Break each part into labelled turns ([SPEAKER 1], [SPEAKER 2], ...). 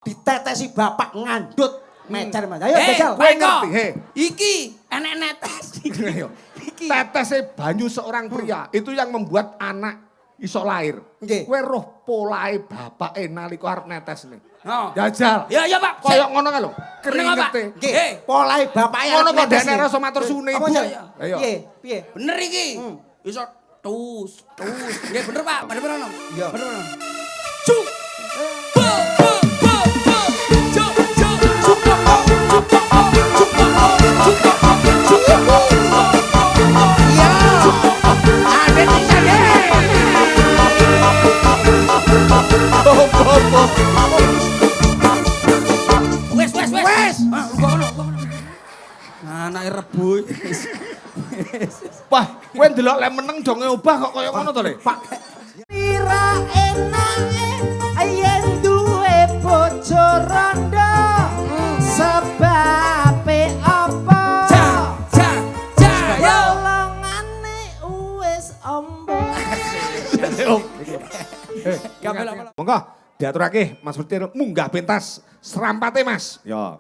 [SPEAKER 1] ditetesi bapak ngandut mecer Mas. Ayo
[SPEAKER 2] jajal.
[SPEAKER 3] Kowe ngerti, he.
[SPEAKER 2] Iki enek netes.
[SPEAKER 3] Iki. Tetesnya banyu seorang pria itu yang membuat anak iso lahir.
[SPEAKER 1] Nggih.
[SPEAKER 3] Kowe roh polahe bapake nalika arep netes nih.
[SPEAKER 2] Oh.
[SPEAKER 3] Jajal.
[SPEAKER 2] Ya Pak.
[SPEAKER 3] Koyok ngono kan lho.
[SPEAKER 1] Keringete. Nggih.
[SPEAKER 2] Nggih.
[SPEAKER 1] Polahe bapake
[SPEAKER 3] Ngono kok
[SPEAKER 1] netes
[SPEAKER 3] dene
[SPEAKER 1] nih.
[SPEAKER 3] rasa matur suwune
[SPEAKER 1] Apa,
[SPEAKER 3] ibu.
[SPEAKER 1] Jal?
[SPEAKER 3] Ayo.
[SPEAKER 1] Piye?
[SPEAKER 2] Bener iki. Iso tus. Nggih bener Pak. Bener ono.
[SPEAKER 1] Iya.
[SPEAKER 2] Bener ono. Cuk. Bo. Cuk.
[SPEAKER 1] Iya. Ada di sana. Wes.
[SPEAKER 2] Anake rebu.
[SPEAKER 3] Wah, kowe ndelok lek meneng donge obah kok koyo ngono to, Le? Pak.
[SPEAKER 1] Pira enake yen duwe bojo rondo sebabe apa?
[SPEAKER 2] Yo.
[SPEAKER 1] Longane wis ombo.
[SPEAKER 3] Monggo diaturake Mas Petir munggah pentas serampate Mas. Yo.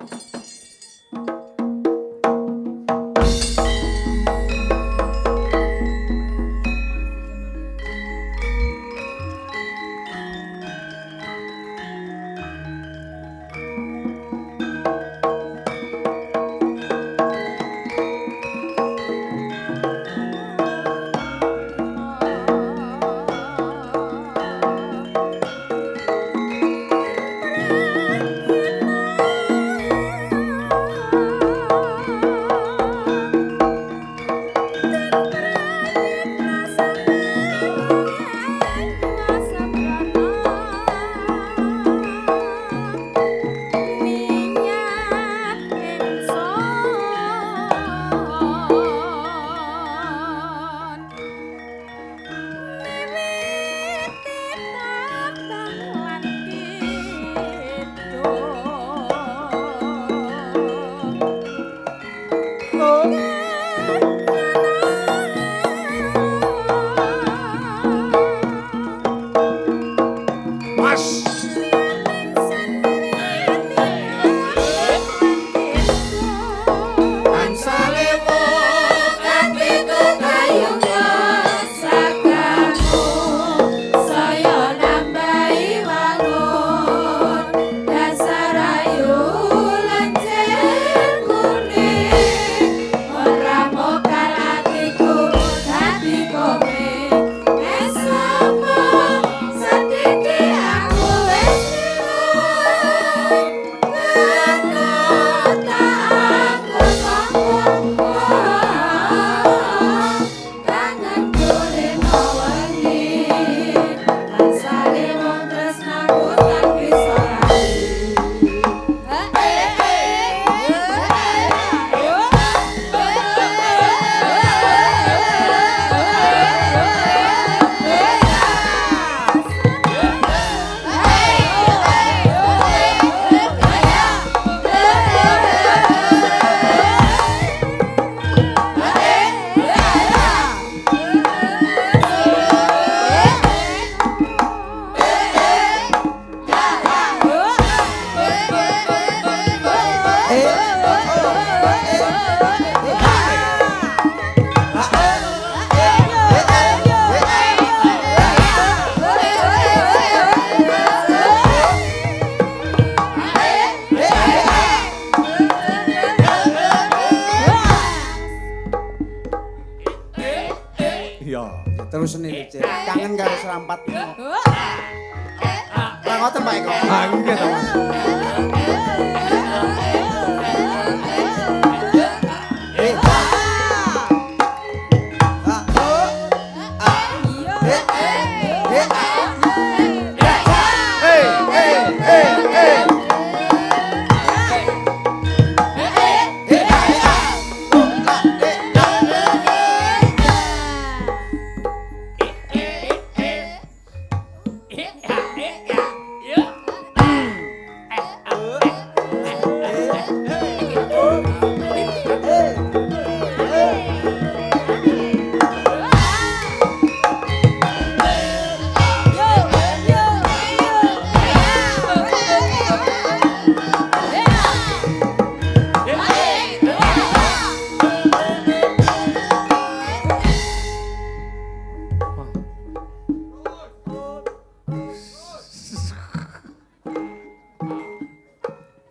[SPEAKER 1] Terus nih, kangen karo serampat. Lah ngoten Pak Eko.
[SPEAKER 3] Ah, nggih to, Mas.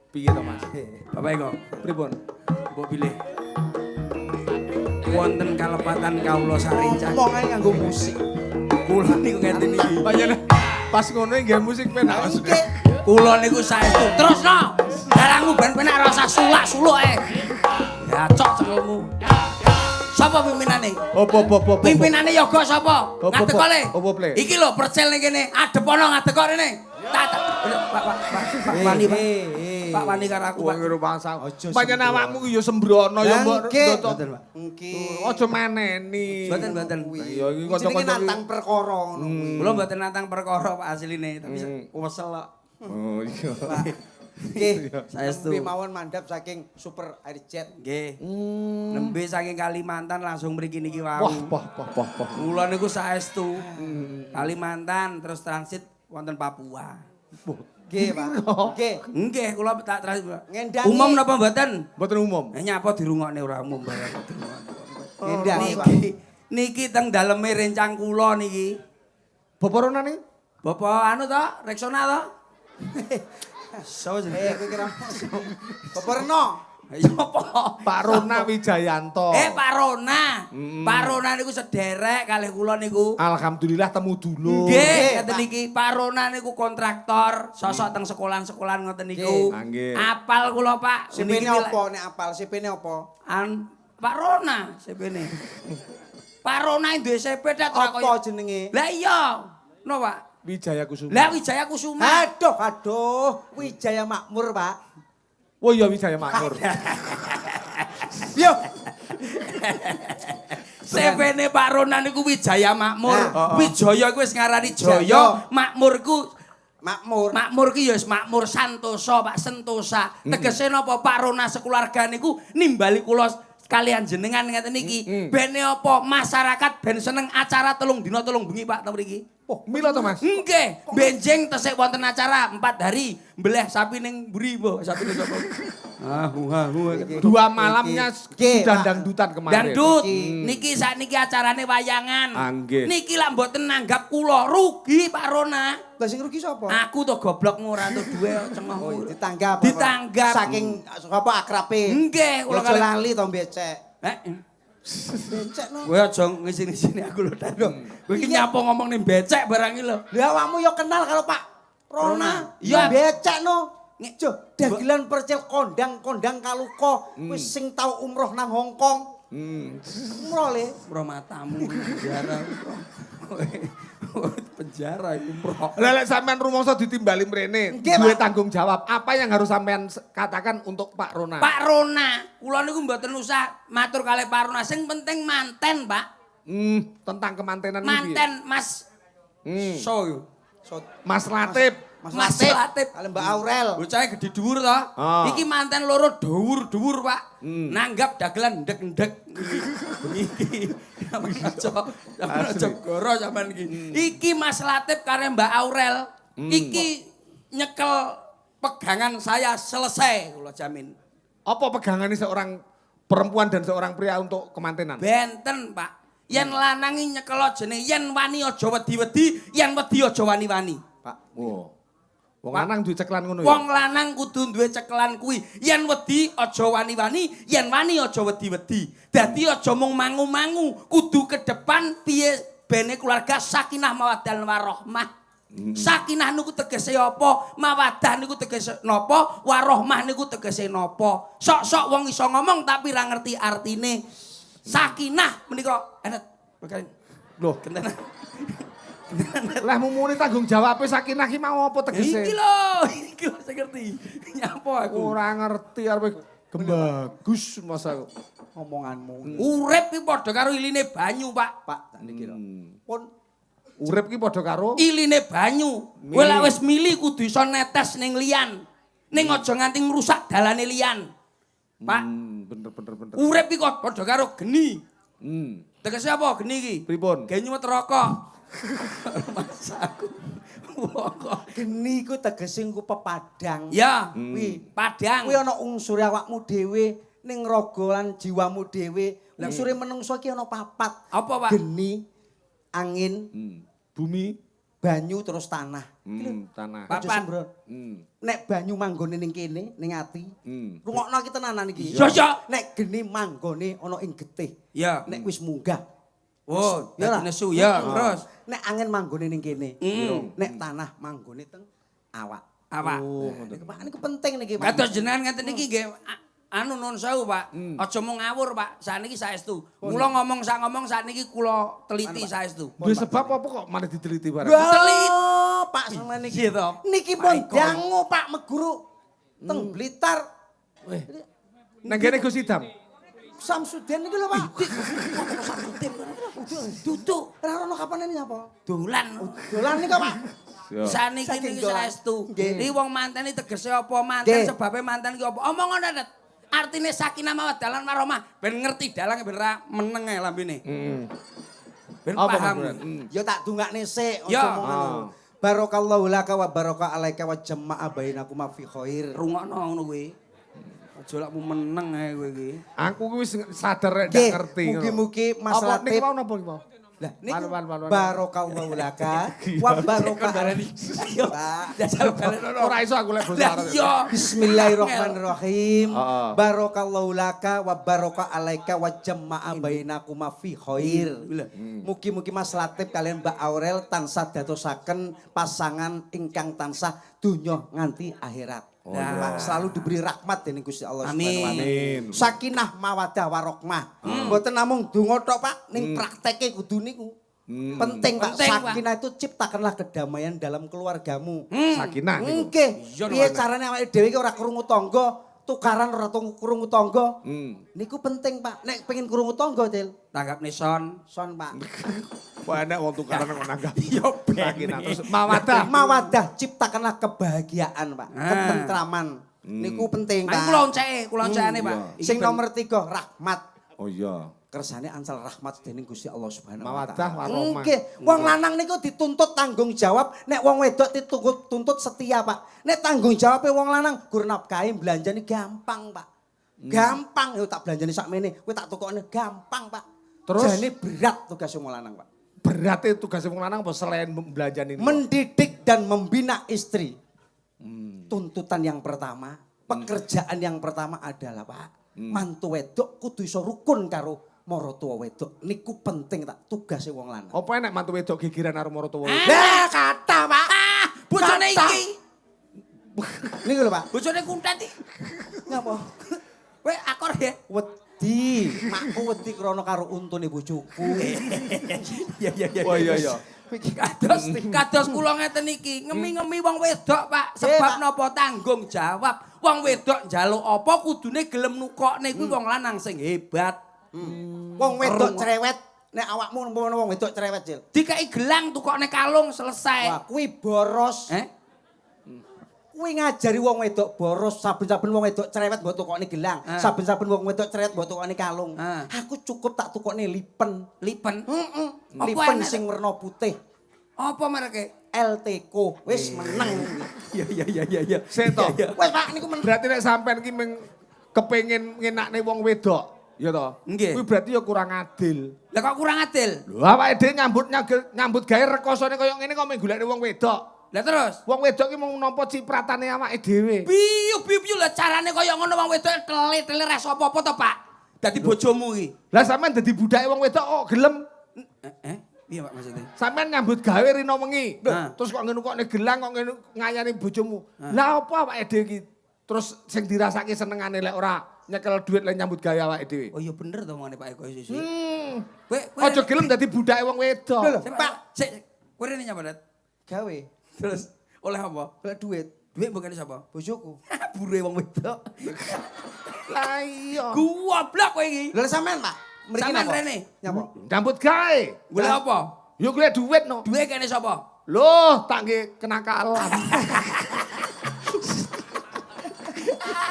[SPEAKER 3] Piye to Mas?
[SPEAKER 2] Bapak kok
[SPEAKER 3] Pripun?
[SPEAKER 2] mbok pilih. Wonten kalepatan kawula Sarincah.
[SPEAKER 1] Ngomong ae nganggo musik.
[SPEAKER 2] Kula niku ngeten iki.
[SPEAKER 3] Panjenengan pas ngono nggih musik penak maksudnya.
[SPEAKER 2] Kula niku saestu. Terusno. Darangmu ben penak rasa sulak-suluk ae. Ya cok cengelmu. Sapa pimpinane?
[SPEAKER 3] Opo.
[SPEAKER 2] Pimpinane yoga sapa?
[SPEAKER 3] Opo,
[SPEAKER 2] Ngadeg kole.
[SPEAKER 3] opo, Ple?
[SPEAKER 2] Iki lho percil ning kene, adep ana ngadeg kok rene. Pak Wani, Pak. Pak Wani karo aku, Pak.
[SPEAKER 3] Wong karo bangsa.
[SPEAKER 1] Aja
[SPEAKER 3] Panjenengan awakmu ki ya sembrono ya mbok.
[SPEAKER 1] Mboten, Pak. Nggih.
[SPEAKER 3] Aja maneni.
[SPEAKER 2] Mboten.
[SPEAKER 3] Ya iki
[SPEAKER 1] Jenenge
[SPEAKER 3] kanca-kanca
[SPEAKER 1] nantang perkara ngono kuwi.
[SPEAKER 2] Kula mboten nantang perkara Pak asline, tapi wesel kok.
[SPEAKER 3] Oh iya.
[SPEAKER 1] Nggih,
[SPEAKER 2] Saestu.
[SPEAKER 1] nembe mawon mandhap saking Super Airjet.
[SPEAKER 2] Nggih. Nembe saking Kalimantan langsung mriki niki wau.
[SPEAKER 3] Wah.
[SPEAKER 2] Kula niku saestu. Kalimantan terus transit wonten Papua.
[SPEAKER 1] Nggih, Pak. Nggih.
[SPEAKER 2] Nggih, kula tak transit.
[SPEAKER 1] Ngendangi.
[SPEAKER 2] Umum napa mboten?
[SPEAKER 3] Mboten umum.
[SPEAKER 2] Nyapa dirungokne ora umum bae.
[SPEAKER 1] Ngendangi, Pak.
[SPEAKER 2] Niki teng daleme rencang kula niki.
[SPEAKER 3] Bapak Rona nih?
[SPEAKER 2] Bapak anu to, Reksona to?
[SPEAKER 1] Kowe kira Bapak Reno.
[SPEAKER 2] Ya apa?
[SPEAKER 3] Pak Rona Wijayanto.
[SPEAKER 2] Pak Rona. Pak Rona niku sederek kalih kula niku.
[SPEAKER 3] Alhamdulillah temu dulu.
[SPEAKER 2] Nggih, ngeten iki. Pak Rona niku kontraktor, sosok teng sekolahan-sekolahan ngoten niku.
[SPEAKER 3] Nggih.
[SPEAKER 2] Apal kula, Pak.
[SPEAKER 1] CP-ne
[SPEAKER 2] Niki
[SPEAKER 1] apa nek apal? CP-ne apa?
[SPEAKER 2] Pak Rona CP-ne. Pak Rona duwe CP dak ora
[SPEAKER 1] Apa
[SPEAKER 2] kaya.
[SPEAKER 1] jenenge?
[SPEAKER 2] Lah iya. No, Pak.
[SPEAKER 3] Wijaya Kusuma.
[SPEAKER 2] Lah Wijaya Kusuma.
[SPEAKER 1] Aduh, Wijaya Makmur, Pak.
[SPEAKER 3] Oh iya Wijaya Makmur.
[SPEAKER 1] Yo.
[SPEAKER 2] CP-ne Pak Rona niku Wijaya Makmur.
[SPEAKER 1] Nah,
[SPEAKER 2] Wijaya kuwi wis ngarani
[SPEAKER 1] Jaya.
[SPEAKER 2] Jaya, Makmur ku
[SPEAKER 1] Makmur.
[SPEAKER 2] Makmur ki ya wis makmur santosa, Pak Sentosa. Tegese napa Pak Rona sekeluarga niku nimbali kula kalian jenengan ngeten iki. Bene apa masyarakat ben seneng acara 3 dina 3 bengi Pak ta mriki.
[SPEAKER 3] Oh, mila to Mas?
[SPEAKER 2] Nggih, benjing tesik wonten acara 4 hari mbeleh sapi ning mburi mbok, sapine sapa?
[SPEAKER 3] Dua malamnya
[SPEAKER 1] Nggih,
[SPEAKER 3] sudah
[SPEAKER 1] Pak.
[SPEAKER 3] dangdutan kemarin.
[SPEAKER 2] Dangdut. Niki sakniki acarane wayangan.
[SPEAKER 3] Nggih.
[SPEAKER 2] Niki lak mboten nanggap kula rugi Pak Rona.
[SPEAKER 1] Lah sing rugi sapa?
[SPEAKER 2] Aku to goblokmu ora entuk duwe cengah.
[SPEAKER 1] Oh, ditanggap.
[SPEAKER 2] Ditanggap.
[SPEAKER 1] Saking apa akrabe.
[SPEAKER 2] Nggih, kula
[SPEAKER 1] Ojo lali to becek. Becek no.
[SPEAKER 2] Kowe aja ngisi-ngisini aku lho, Dad. Kowe iki nyapa ngomong ning becek barang iki lho.
[SPEAKER 1] Lah awakmu yo kenal karo Pak Rona.
[SPEAKER 2] Iya.
[SPEAKER 1] Becek no. Jo, dagelan percil kondang kaluka. Wis sing tau umroh nang Hong Kong. Umroh le.
[SPEAKER 2] Umroh matamu penjara. Penjara iku umroh.
[SPEAKER 3] Lah lek sampean rumangsa ditimbali mrene,
[SPEAKER 1] Nggih,
[SPEAKER 3] duwe
[SPEAKER 1] Pak.
[SPEAKER 3] tanggung jawab. Apa yang harus sampean katakan untuk Pak Rona?
[SPEAKER 2] Pak Rona, kula niku mboten usah matur kalih Pak Rona, sing penting manten, Pak.
[SPEAKER 3] Tentang kemantenan iki.
[SPEAKER 2] Manten Mas So yo.
[SPEAKER 3] Mas Latif.
[SPEAKER 2] Mas Latif.
[SPEAKER 1] Kali Mbak Aurel.
[SPEAKER 2] Bocahe gedhe dhuwur to. Iki manten loro dhuwur-dhuwur, Pak. Nanggap dagelan ndek-ndek iki. Sampeyan aja goro sampean iki. Iki Mas Latif karo Mbak Aurel. Iki nyekel pegangan saya selesai kula jamin.
[SPEAKER 3] Apa pegangannya seorang perempuan dan seorang pria untuk kemantenan?
[SPEAKER 2] Benten, Pak. Yen lanangi nyekel jenenge yen wani aja wedi-wedi, yen wedi aja wani-wani.
[SPEAKER 3] Pak. Oh. Wong lanang duwe ceklan ngono ya.
[SPEAKER 2] Wong lanang kudu duwe cekelan kuwi. Yen wedi aja wani-wani, yen wani aja wedi-wedi. Dadi aja mung mangu-mangu, kudu ke depan piye bene keluarga sakinah mawaddah warahmah. Sakinah niku tegese apa? Mawaddah niku tegese napa? Warahmah niku tegese napa? Sok-sok wong iso ngomong tapi ra ngerti artine. Sakinah menika enet.
[SPEAKER 3] Loh,
[SPEAKER 2] Kentenan.
[SPEAKER 3] lah mumune tanggung jawab sakinah ki mau apa tegese?
[SPEAKER 2] Iki lho sing ngerti. Nyapa aku?
[SPEAKER 3] Ora ngerti arep gembagus masa
[SPEAKER 1] Omonganmu.
[SPEAKER 2] Urip ki padha karo iline banyu, Pak.
[SPEAKER 1] Pak, tak niki lho. Pun
[SPEAKER 3] urip ki padha karo
[SPEAKER 2] Iline banyu. Kowe lek wis mili kudu iso netes ning liyan. Ning aja nganti ngrusak dalane liyan. Pak,
[SPEAKER 3] bener.
[SPEAKER 2] urip ki kok padha karo geni. Tegese apa geni iki?
[SPEAKER 3] Pripun?
[SPEAKER 2] Ge nyumet rokok. Mas aku.
[SPEAKER 1] geni ku tegese ku pepadang.
[SPEAKER 2] Ya,
[SPEAKER 1] Kuwi
[SPEAKER 2] padang.
[SPEAKER 1] kuwi ana unsure awakmu dhewe ning raga lan jiwamu dhewe. Unsure menungso iki ana 4.
[SPEAKER 2] Apa, Pak?
[SPEAKER 1] Geni, angin,
[SPEAKER 3] bumi,
[SPEAKER 1] banyu terus tanah.
[SPEAKER 3] Tanah.
[SPEAKER 2] Papan.
[SPEAKER 1] Aja sembrono. Nek banyu manggone ning kene, ning ati. Rungokno iki tenanan iki.
[SPEAKER 2] Iya, iya.
[SPEAKER 1] Nek geni manggone ana ing getih.
[SPEAKER 2] Ya.
[SPEAKER 1] Nek wis munggah.
[SPEAKER 2] Oh,
[SPEAKER 1] Ya
[SPEAKER 2] dadi
[SPEAKER 1] lah.
[SPEAKER 2] nesu ya. Terus
[SPEAKER 1] Nek angin manggone ning kene. Nek tanah manggone teng awak.
[SPEAKER 2] awak.
[SPEAKER 1] Pak niku penting niki, Pak.
[SPEAKER 2] Kados jenengan ngeten niki nggih anu nuwun sewu, Pak. Aja mung ngawur, Pak. Saniki saestu. Kula ngomong sakniki kula teliti saestu.
[SPEAKER 3] Duwe sebab apa kok malah diteliti barang?
[SPEAKER 1] Wah, Pak sampeyan niki.
[SPEAKER 2] Gitu.
[SPEAKER 1] Niki pun dangu Pak Meguru teng Blitar.
[SPEAKER 3] Nang kene Gus Idam.
[SPEAKER 1] Samsudin niki lho, Pak.
[SPEAKER 2] Samsudin duduk
[SPEAKER 1] Ora ono kapan ini apa?
[SPEAKER 2] dolan.
[SPEAKER 1] Dolan nika, Pak.
[SPEAKER 2] Saniki
[SPEAKER 1] Saking
[SPEAKER 2] niki
[SPEAKER 1] dolan.
[SPEAKER 2] saestu.
[SPEAKER 1] Nggih.
[SPEAKER 2] Iki wong manten iki tegese apa? Manten
[SPEAKER 1] Nggih.
[SPEAKER 2] sebabe manten ki apa? Omong ngono, Det. Artine sakinah mawaddah lan warahmah ben ngerti dalange ben ra meneng ae lambene. Ben
[SPEAKER 3] Apa
[SPEAKER 2] paham.
[SPEAKER 3] maksudnya?
[SPEAKER 1] Ya tak dungakne sik
[SPEAKER 2] Ya.
[SPEAKER 1] aja ngono. Barakallahu laka wa baraka alaika wa jama'a bainakuma fi khair.
[SPEAKER 2] Rungokno ngono kuwi. Aja lak mu meneng ae kowe iki.
[SPEAKER 3] Aku kuwi wis sadar rek
[SPEAKER 1] Nggih,
[SPEAKER 3] ndak ngerti.
[SPEAKER 1] mugi-mugi masalah
[SPEAKER 3] Apa niki mau napa iki mau?
[SPEAKER 1] Lah niku
[SPEAKER 3] Wan.
[SPEAKER 1] barakallahu laka wa baraka
[SPEAKER 2] Ayo.
[SPEAKER 1] Pak.
[SPEAKER 2] Jajal balenono.
[SPEAKER 3] Ora iso aku lek basa
[SPEAKER 2] Lah
[SPEAKER 3] Arab.
[SPEAKER 2] iya.
[SPEAKER 1] Bismillahirrahmanirrahim.
[SPEAKER 3] Heeh.
[SPEAKER 1] Barakallahu laka wa baraka alaika wa jama'a bainakuma fi khair. Mugi-mugi Mas Latif kalian Mbak Aurel tansah dadosaken pasangan ingkang tansah donya nganti akhirat. Pak, selalu diberi rahmat dening Gusti Allah
[SPEAKER 2] Amin.
[SPEAKER 1] Subhanahu wa taala. Sakinah mawaddah warahmah. Mboten namung donga tok, Pak, ning prakteke kudu niku. Penting, Pak.
[SPEAKER 2] Penting, Pak.
[SPEAKER 1] Sakinah itu ciptakanlah kedamaian dalam keluargamu.
[SPEAKER 3] Sakinah niku.
[SPEAKER 1] Nggih.
[SPEAKER 2] Iya,
[SPEAKER 1] Piye
[SPEAKER 2] Mas.
[SPEAKER 1] carane awake dhewe iki ora krungu tangga, tukaran ora krungu tangga. Niku penting, Pak. Nek pengen krungu tangga, Cil.
[SPEAKER 2] Tanggapne son.
[SPEAKER 1] Son, Pak.
[SPEAKER 3] Wah enak wong tukaran kok nanggap.
[SPEAKER 2] Yo
[SPEAKER 3] Sakinah terus mawadah.
[SPEAKER 1] Mawadah ciptakanlah kebahagiaan, Pak. Ketentraman. Niku penting,
[SPEAKER 2] Ayo
[SPEAKER 1] Pak.
[SPEAKER 2] kula oncekane, Pak. Iki
[SPEAKER 1] Sing
[SPEAKER 2] ben-
[SPEAKER 1] nomor 3 rahmat.
[SPEAKER 3] Oh iya.
[SPEAKER 1] Kersane ansal rahmat dening Gusti Allah Subhanahu wa
[SPEAKER 3] Mawaddah
[SPEAKER 1] taala.
[SPEAKER 3] warahmah.
[SPEAKER 1] Nggih, wong lanang niku dituntut tanggung jawab, nek wong wedok dituntut setia, Pak. Nek tanggung jawabe wong lanang gur nafkahi belanjane gampang, Pak. Gampang, yo tak belanjane sakmene, kowe tak tukokne gampang, Pak.
[SPEAKER 3] Terus?
[SPEAKER 1] Jane berat tugas wong lanang, Pak.
[SPEAKER 3] Berarti tugas wong lanang apa selain belanjani ini?
[SPEAKER 1] Mendidik dan membina istri. Tuntutan yang pertama, pekerjaan yang pertama adalah, Pak, mantu wedok kudu iso rukun karo maratuwa wedok. Niku penting tak tugase wong lanang.
[SPEAKER 3] Apa enak mantu wedok gigiran karo maratuwa?
[SPEAKER 1] Lah kata, Pak.
[SPEAKER 2] Bojone
[SPEAKER 1] Kata.
[SPEAKER 2] iki.
[SPEAKER 1] Niku lho, Pak.
[SPEAKER 2] Bojone kuntet iki.
[SPEAKER 1] Ngapa?
[SPEAKER 2] Kowe akor ya.
[SPEAKER 1] Wedi, makku wedi krana karo untune bojoku.
[SPEAKER 2] Iya.
[SPEAKER 3] Oh iya iya.
[SPEAKER 2] Kados kula ngeten iki, ngemi-ngemi wong wedok, Pak.
[SPEAKER 1] Pak.
[SPEAKER 2] Sebab napa tanggung jawab. Wong wedok njaluk apa kudune gelem nukokne kuwi wong lanang sing hebat.
[SPEAKER 1] Wong wedok cerewet, nek awakmu umpama wong wedok cerewet, Cil.
[SPEAKER 2] Dikai gelang tukokne kalung selesai.
[SPEAKER 1] Wah, kuwi boros. Kuwi ngajari wong wedok boros, saben-saben wong wedok cerewet mbok tukokne gelang, saben-saben wong wedok cerewet mbok tukokne kalung. Aku cukup tak tukokne lipen.
[SPEAKER 2] Lipen. Apa
[SPEAKER 1] Lipen
[SPEAKER 2] enak?
[SPEAKER 1] sing werna putih.
[SPEAKER 2] Apa mereke?
[SPEAKER 1] LTko wis meneng.
[SPEAKER 2] Iya.
[SPEAKER 3] Sik to.
[SPEAKER 1] Wes Pak niku meneng.
[SPEAKER 3] Berarti nek sampean ki kepengin ngenakne wong wedok, ya to?
[SPEAKER 2] Nggih.
[SPEAKER 3] Kuwi berarti ya kurang adil.
[SPEAKER 2] Lah kok kurang adil?
[SPEAKER 3] Lho awake dhewe nyambut gawe rekosane kaya ngene kok mung golekne wong wedok.
[SPEAKER 2] Lah terus?
[SPEAKER 3] Wong wedok ki mung nampa cipratane awake dhewe.
[SPEAKER 2] Piyu lah carane kaya ngono wong wedok tele-tele res apa-apa to, Pak? Dadi bojomu iki.
[SPEAKER 3] Lah sampean dadi budake wong wedok kok gelem.
[SPEAKER 2] Iya, Pak maksudnya.
[SPEAKER 3] Sampean nyambut gawe rino wengi.
[SPEAKER 2] Ah.
[SPEAKER 3] Terus kok ngenukokne gelang kok ngayani bojomu. Lah apa awake dhewe iki terus sing dirasake senengane lek ora nyekel duit lek nyambut gawe awake dhewe.
[SPEAKER 2] Oh iya bener to omongane Pak Eko sisi.
[SPEAKER 3] Hmm.
[SPEAKER 2] Kowe
[SPEAKER 3] Aja gelem dadi budake wong wedok.
[SPEAKER 1] Lho,
[SPEAKER 2] Pak, sik kowe rene nyapa, Dat?
[SPEAKER 1] Gawe,
[SPEAKER 2] Terus oleh apa?
[SPEAKER 1] golek duit
[SPEAKER 2] Duit bukan sapa?
[SPEAKER 1] bojoku.
[SPEAKER 2] Bure wong wedok.
[SPEAKER 3] Lah iya.
[SPEAKER 2] Goblok kowe iki.
[SPEAKER 1] Lha sampean, Pak. Mriki
[SPEAKER 2] Sampean
[SPEAKER 1] napa?
[SPEAKER 2] rene.
[SPEAKER 1] Nyapa?
[SPEAKER 3] Nyambut gawe.
[SPEAKER 2] Golek apa?
[SPEAKER 3] Yo golek duit no.
[SPEAKER 2] Duit kene sapa?
[SPEAKER 3] Loh, tak nggih kenakalan.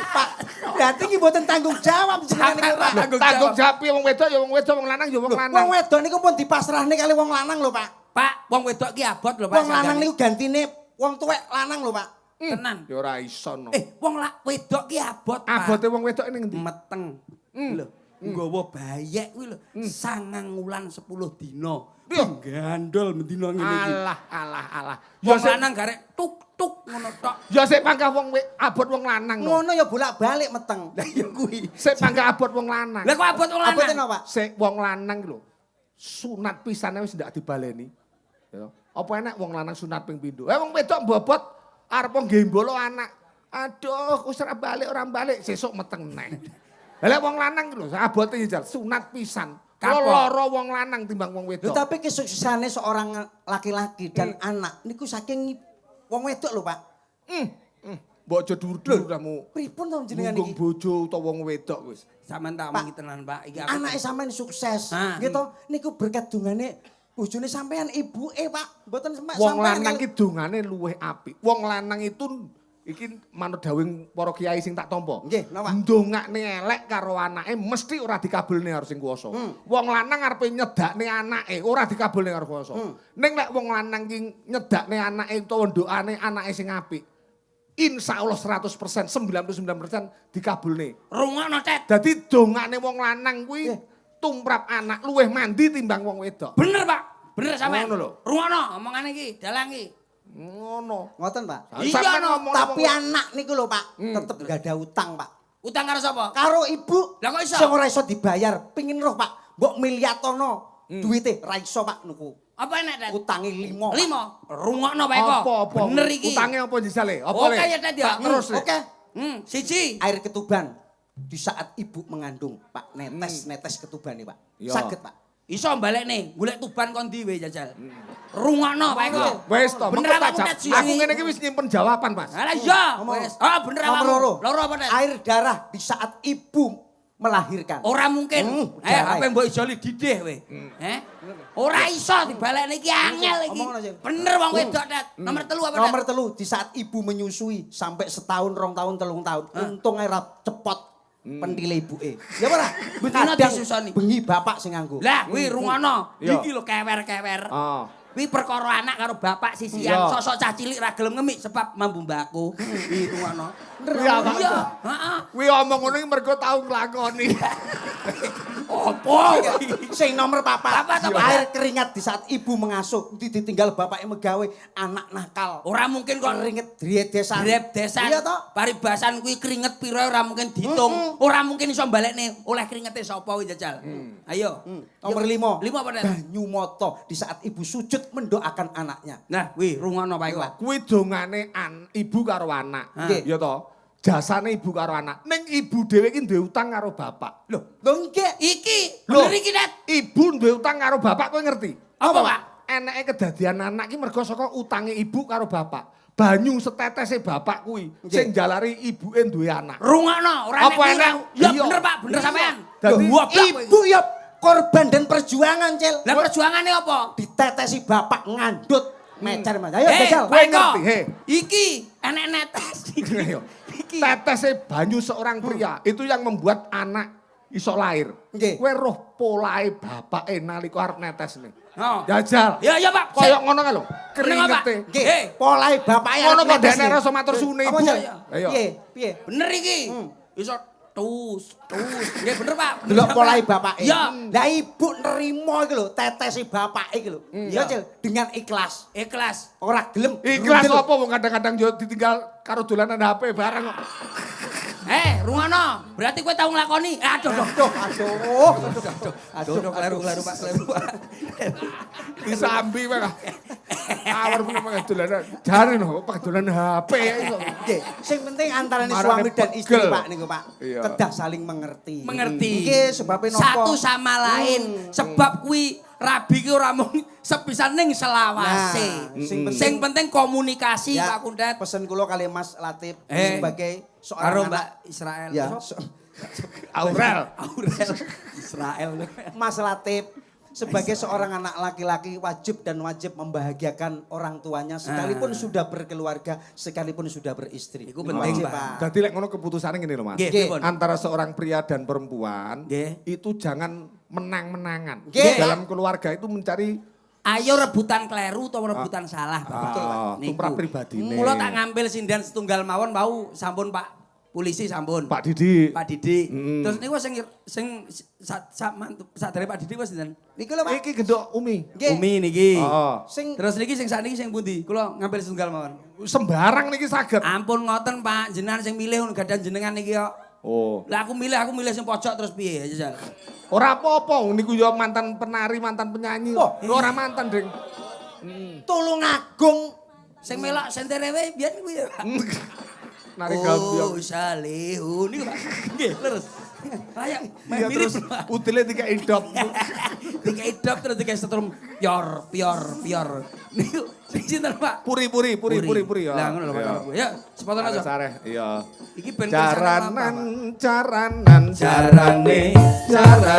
[SPEAKER 1] Pak, berarti iki mboten tanggung jawab jenengan niku, Pak.
[SPEAKER 3] Tanggung jawab piye wong wedok ya wong wedok, wong lanang ya wong
[SPEAKER 1] Wong
[SPEAKER 3] lanang.
[SPEAKER 1] wedok niku pun dipasrahne kali wong lanang lho, Pak.
[SPEAKER 2] Pak, wong wedok ki abot lho, Pak.
[SPEAKER 1] Wong lanang niku gantine wong tuwek lanang lho, Pak.
[SPEAKER 2] tenan.
[SPEAKER 3] Ya ora iso no.
[SPEAKER 2] Wong wedok ki abot, Pak.
[SPEAKER 3] Abote wong wedok ini ngendi?
[SPEAKER 2] Meteng. Lho, nggawa bayek kuwi lho 9 wulan 10 dina.
[SPEAKER 3] Piye?
[SPEAKER 2] Gandol mendina ngene iki.
[SPEAKER 3] Alah.
[SPEAKER 2] Wong lanang garek tuk ngono tok.
[SPEAKER 3] Ya sik panggah wong abot wong lanang no.
[SPEAKER 1] Ngono ya bolak-balik meteng. Lah ya kuwi.
[SPEAKER 3] Sik panggah abot wong lanang.
[SPEAKER 2] Lah kok abot wong
[SPEAKER 1] Abote
[SPEAKER 2] lanang?
[SPEAKER 1] napa, Pak?
[SPEAKER 3] Sik wong lanang lho. Sunat pisane wis ndak dibaleni. Ya. Apa enak wong lanang sunat ping pindho? Wong wedok mbobot arep nggembolo anak. Aduh, wis ora balik, sesuk meteng neh. Lah wong lanang lho, abote jajal sunat pisan.
[SPEAKER 2] Kapok.
[SPEAKER 3] Loro wong lanang timbang wong
[SPEAKER 1] Lho,
[SPEAKER 3] wedok.
[SPEAKER 1] tapi kesuksesannya seorang laki-laki dan anak niku saking wong wedok lho, Pak.
[SPEAKER 3] Mbok aja dur-dur kamu.
[SPEAKER 1] Pripun to jenengan
[SPEAKER 3] Nunggung
[SPEAKER 1] iki?
[SPEAKER 3] bojo utawa wong wedok wis.
[SPEAKER 2] Sampeyan tak
[SPEAKER 1] Pak,
[SPEAKER 2] omongi tenan, Pak. Iki aku
[SPEAKER 1] Anake sampean sukses.
[SPEAKER 2] Ah.
[SPEAKER 1] Gitu. Niku berkat dungane bojone sampean ibuke, Pak. Mboten
[SPEAKER 3] Wong lanang iki dongane luwih apik. Wong lanang itu iki manut dawuh para kiai sing tak tampa.
[SPEAKER 1] Nggih, napa?
[SPEAKER 3] Ndongakne elek karo anake mesti ora dikabulne karo sing kuwasa. Wong lanang arepe nyedakne anake ora dikabulne karo kuwasa. Ning nek wong lanang iki nyedakne anake utawa ndokane anake sing apik, insyaallah 100%, 99% dikabulne.
[SPEAKER 2] rungokno, Tet.
[SPEAKER 3] Dadi dongane wong lanang kuwi tumrap anak luwih mandi timbang wong wedok.
[SPEAKER 2] Bener, Pak. Bener sampean.
[SPEAKER 3] Ngono lho.
[SPEAKER 2] Rungokno omongane iki, dalang iki.
[SPEAKER 3] Ngono.
[SPEAKER 1] Ngoten, Pak.
[SPEAKER 2] Iya,
[SPEAKER 3] Sampeyan
[SPEAKER 2] no.
[SPEAKER 3] ngomong
[SPEAKER 1] Tapi anak niku lho, Pak, tetep gak ada utang, Pak.
[SPEAKER 2] Utang karo sapa?
[SPEAKER 1] Karo ibu
[SPEAKER 2] Lah kok iso?
[SPEAKER 1] sing ora iso dibayar. Pengin roh, Pak. Mbok miliatono duwite ra iso, Pak, niku.
[SPEAKER 2] Apa enek, Tet?
[SPEAKER 1] Utangi 5.
[SPEAKER 2] 5. Rungokno bae kok.
[SPEAKER 3] Apa?
[SPEAKER 2] Bener iki.
[SPEAKER 3] Utange apa jisale? Apa
[SPEAKER 2] Oke ya, Tet ya.
[SPEAKER 3] Terus Le.
[SPEAKER 1] Oke.
[SPEAKER 2] Siji.
[SPEAKER 1] Air ketuban di saat ibu mengandung, Pak, netes ketuban nih, Pak.
[SPEAKER 3] Iya.
[SPEAKER 1] Saged, Pak.
[SPEAKER 2] Iso balekne, golek tuban kon ndi we jajal. Rungokno bae kok.
[SPEAKER 3] Wes to,
[SPEAKER 2] Bener
[SPEAKER 3] mengko
[SPEAKER 2] apa
[SPEAKER 3] tak jawab.
[SPEAKER 2] Tet, siji?
[SPEAKER 3] Aku ngene iki wis nyimpen jawaban, Mas.
[SPEAKER 2] Alah iya,
[SPEAKER 1] Ngomong.
[SPEAKER 2] wes. Ah bener
[SPEAKER 1] Nomor
[SPEAKER 2] awakmu.
[SPEAKER 1] loro.
[SPEAKER 2] Loro apa, Tet?
[SPEAKER 1] Air darah di saat ibu melahirkan.
[SPEAKER 2] Ora mungkin.
[SPEAKER 1] darah.
[SPEAKER 2] Apa mbok ijoli didih we. Ora iso dibalekne iki angel iki.
[SPEAKER 1] Omongno, Cil.
[SPEAKER 2] Bener wong wedok, Tet. Nomor 3 apa, Tet?
[SPEAKER 1] Nomor 3 di saat ibu menyusui sampai setahun, 2 tahun, 3 tahun. Untung ae ra cepot pentile ibuke. Ya ora?
[SPEAKER 2] Betina
[SPEAKER 1] Kadang
[SPEAKER 2] disusoni.
[SPEAKER 1] bengi bapak sing nganggo.
[SPEAKER 2] Lah kuwi rungokno.
[SPEAKER 3] Iya.
[SPEAKER 2] Iki lho kewer-kewer.
[SPEAKER 3] Oh.
[SPEAKER 2] Kuwi perkara anak karo bapak sisian.
[SPEAKER 3] Iya.
[SPEAKER 2] Sosok cah cilik ra gelem ngemik sebab mambu mbakku. Iki rungokno.
[SPEAKER 3] Iya, Pak.
[SPEAKER 2] Iya, heeh.
[SPEAKER 3] Kuwi omong ngono iki mergo tau nglakoni.
[SPEAKER 2] Opo?
[SPEAKER 1] Sing nomor papat,
[SPEAKER 2] Papat apa?
[SPEAKER 1] air keringat di saat ibu mengasuh, ditinggal bapaknya megawe anak nakal.
[SPEAKER 2] Ora mungkin kok
[SPEAKER 1] Keringet dredesan.
[SPEAKER 2] grab desan.
[SPEAKER 1] Iya toh?
[SPEAKER 2] Paribasan kuwi keringet pira ora mungkin diitung. Ora mungkin iso balekne oleh keringete sapa kuwi jajal. Ayo.
[SPEAKER 1] Nomor 5.
[SPEAKER 2] 5 apa, Tet?
[SPEAKER 1] Banyu moto di saat ibu sujud mendoakan anaknya.
[SPEAKER 2] Nah, kuwi rungokno bae kok.
[SPEAKER 3] Kuwi dongane ibu karo anak.
[SPEAKER 1] Nggih.
[SPEAKER 3] Ya to. Jasane ibu karo anak. Ning ibu dhewe iki duwe utang karo bapak.
[SPEAKER 1] Lho nggih.
[SPEAKER 2] Iki,
[SPEAKER 3] Loh.
[SPEAKER 2] bener iki, Tet.
[SPEAKER 3] Ibu duwe utang karo bapak kowe ngerti?
[SPEAKER 2] Apa, Pak?
[SPEAKER 3] Eneke kedadian anak iki mergo saka utange ibu karo bapak. Banyu setetese bapak kuwi sing jalari ibuke duwe anak.
[SPEAKER 2] Rungokno, ora
[SPEAKER 3] Apa
[SPEAKER 2] nek
[SPEAKER 3] enak?
[SPEAKER 2] Ya
[SPEAKER 3] Iya.
[SPEAKER 2] bener, Pak, bener
[SPEAKER 3] Iya.
[SPEAKER 2] sampean.
[SPEAKER 3] Dadi
[SPEAKER 1] Ibu ya korban dan perjuangan, Cil.
[SPEAKER 2] Lah perjuangane apa?
[SPEAKER 1] Ditetesi bapak ngandut. Mecer, Mas. Ayo
[SPEAKER 2] Hei,
[SPEAKER 1] jajal.
[SPEAKER 3] kowe
[SPEAKER 2] Pak Eko.
[SPEAKER 3] ngerti, hei.
[SPEAKER 2] Iki enek netes iki.
[SPEAKER 3] Ayo.
[SPEAKER 2] Iki.
[SPEAKER 3] Tetese banyu seorang pria itu yang membuat anak iso lahir.
[SPEAKER 1] Nggih.
[SPEAKER 3] Kowe roh polahe bapake nalika arep netesne.
[SPEAKER 2] Oh.
[SPEAKER 3] Jajal.
[SPEAKER 2] Ya ya, Pak.
[SPEAKER 3] Koyok ngono kan lho.
[SPEAKER 2] Bener, Pak.
[SPEAKER 3] Keringete.
[SPEAKER 1] Nggih,
[SPEAKER 2] Hei.
[SPEAKER 1] polahe bapaknya
[SPEAKER 3] Ngono kok
[SPEAKER 1] netes
[SPEAKER 3] dene
[SPEAKER 1] nih.
[SPEAKER 3] rasa matur suwune
[SPEAKER 1] Apa,
[SPEAKER 3] ibu.
[SPEAKER 1] Cil?
[SPEAKER 3] Ayo.
[SPEAKER 1] Piye? Piye?
[SPEAKER 2] Bener iki. Iso tus. Nggih bener, Pak. Bener,
[SPEAKER 1] Delok
[SPEAKER 2] sampean.
[SPEAKER 1] polahe bapake.
[SPEAKER 2] Iya.
[SPEAKER 1] Lah ibu nerimo iki lho, tetesi bapake iki lho. Ya,
[SPEAKER 2] Iya.
[SPEAKER 1] Cil, dengan ikhlas.
[SPEAKER 2] Ikhlas.
[SPEAKER 1] Ora gelem.
[SPEAKER 3] Ikhlas
[SPEAKER 1] grundel.
[SPEAKER 3] apa wong kadang-kadang yo ditinggal karo dolanan HP bareng kok.
[SPEAKER 2] Rungono. Berarti kowe tau nglakoni. Aduh,
[SPEAKER 1] Aduh,
[SPEAKER 2] kleru, Pak, kleru, Pak.
[SPEAKER 3] Disambi wae. Awar punya pakai dolanan. Jare no pakai dolanan HP iso.
[SPEAKER 1] Nggih, sing penting antarane
[SPEAKER 3] Marane
[SPEAKER 1] suami dan istri,
[SPEAKER 3] pegel.
[SPEAKER 1] Pak niku, Pak.
[SPEAKER 3] Iya.
[SPEAKER 1] Kedah saling mengerti.
[SPEAKER 2] Mengerti.
[SPEAKER 1] Nggih, sebabnya nopo?
[SPEAKER 2] Satu sama lain. Sebab kuwi rabi ki ora mung sepisan ning selawase.
[SPEAKER 1] Nah, sing penting-
[SPEAKER 2] Sing penting komunikasi,
[SPEAKER 1] Ya,
[SPEAKER 2] Pak Kundat.
[SPEAKER 1] Pesen kula kali Mas Latif sebagai
[SPEAKER 2] Karo
[SPEAKER 1] seorang
[SPEAKER 2] Mbak
[SPEAKER 1] anak.
[SPEAKER 2] Israel.
[SPEAKER 1] Ya,
[SPEAKER 3] Aurel.
[SPEAKER 2] Aurel. Israel.
[SPEAKER 1] Mas Latif sebagai seorang anak laki-laki wajib membahagiakan orang tuanya sekalipun sudah berkeluarga, sekalipun sudah beristri.
[SPEAKER 2] Iku penting,
[SPEAKER 1] Wajib,
[SPEAKER 2] Pak.
[SPEAKER 3] Dadi lek ngono keputusane ngene lho Mas.
[SPEAKER 2] Nggih,
[SPEAKER 1] Nggih.
[SPEAKER 2] pripun?
[SPEAKER 3] Antara seorang pria dan perempuan
[SPEAKER 2] Nggih.
[SPEAKER 3] itu jangan menang-menangan.
[SPEAKER 1] Nggih.
[SPEAKER 3] Dalam keluarga itu mencari
[SPEAKER 2] Ayo rebutan kleru atau rebutan salah, Pak.
[SPEAKER 3] tumrap pribadine.
[SPEAKER 2] Mula tak ngambil sindan setunggal mawon bau sampun Pak polisi sampun.
[SPEAKER 3] Pak Didi.
[SPEAKER 2] Pak Didi.
[SPEAKER 3] Mm.
[SPEAKER 2] Terus niku sing sadere Pak Didi wis sinten?
[SPEAKER 1] Niku lho, Pak.
[SPEAKER 3] Iki gendok Umi.
[SPEAKER 1] Nggih.
[SPEAKER 2] Umi niki.
[SPEAKER 3] Heeh.
[SPEAKER 1] Sing
[SPEAKER 2] Terus niki sing sakniki sing pundi? Kula ngambil setunggal mawon.
[SPEAKER 3] Sembarang niki saged.
[SPEAKER 2] Ampun ngoten Pak, jenengan sing milih gadan jenengan niki kok.
[SPEAKER 3] Oh.
[SPEAKER 2] Lah aku milih sing pojok terus piye ya.
[SPEAKER 3] Ora apa-apa niku ya mantan penari, mantan penyanyi.
[SPEAKER 1] Oh.
[SPEAKER 3] Ora mantan, Ding.
[SPEAKER 1] Tulung Agung.
[SPEAKER 2] Sing melok senterewe biyen kuwi ya. Pak.
[SPEAKER 3] Nari gambiong.
[SPEAKER 2] Oh, salihun niku Pak. Nggih, terus. Kayak
[SPEAKER 3] Iya
[SPEAKER 2] mirip
[SPEAKER 3] terus
[SPEAKER 2] Pak.
[SPEAKER 3] utile tiga idop.
[SPEAKER 2] Tiga idop terus tiga setrum pior. Niku sing sinten Pak?
[SPEAKER 3] Puri ya.
[SPEAKER 2] Lah ngono lho Pak. Ya, sepotong aja.
[SPEAKER 3] Sareh, iya.
[SPEAKER 2] Iki ben
[SPEAKER 3] Jaranan,
[SPEAKER 2] jarane
[SPEAKER 3] jarane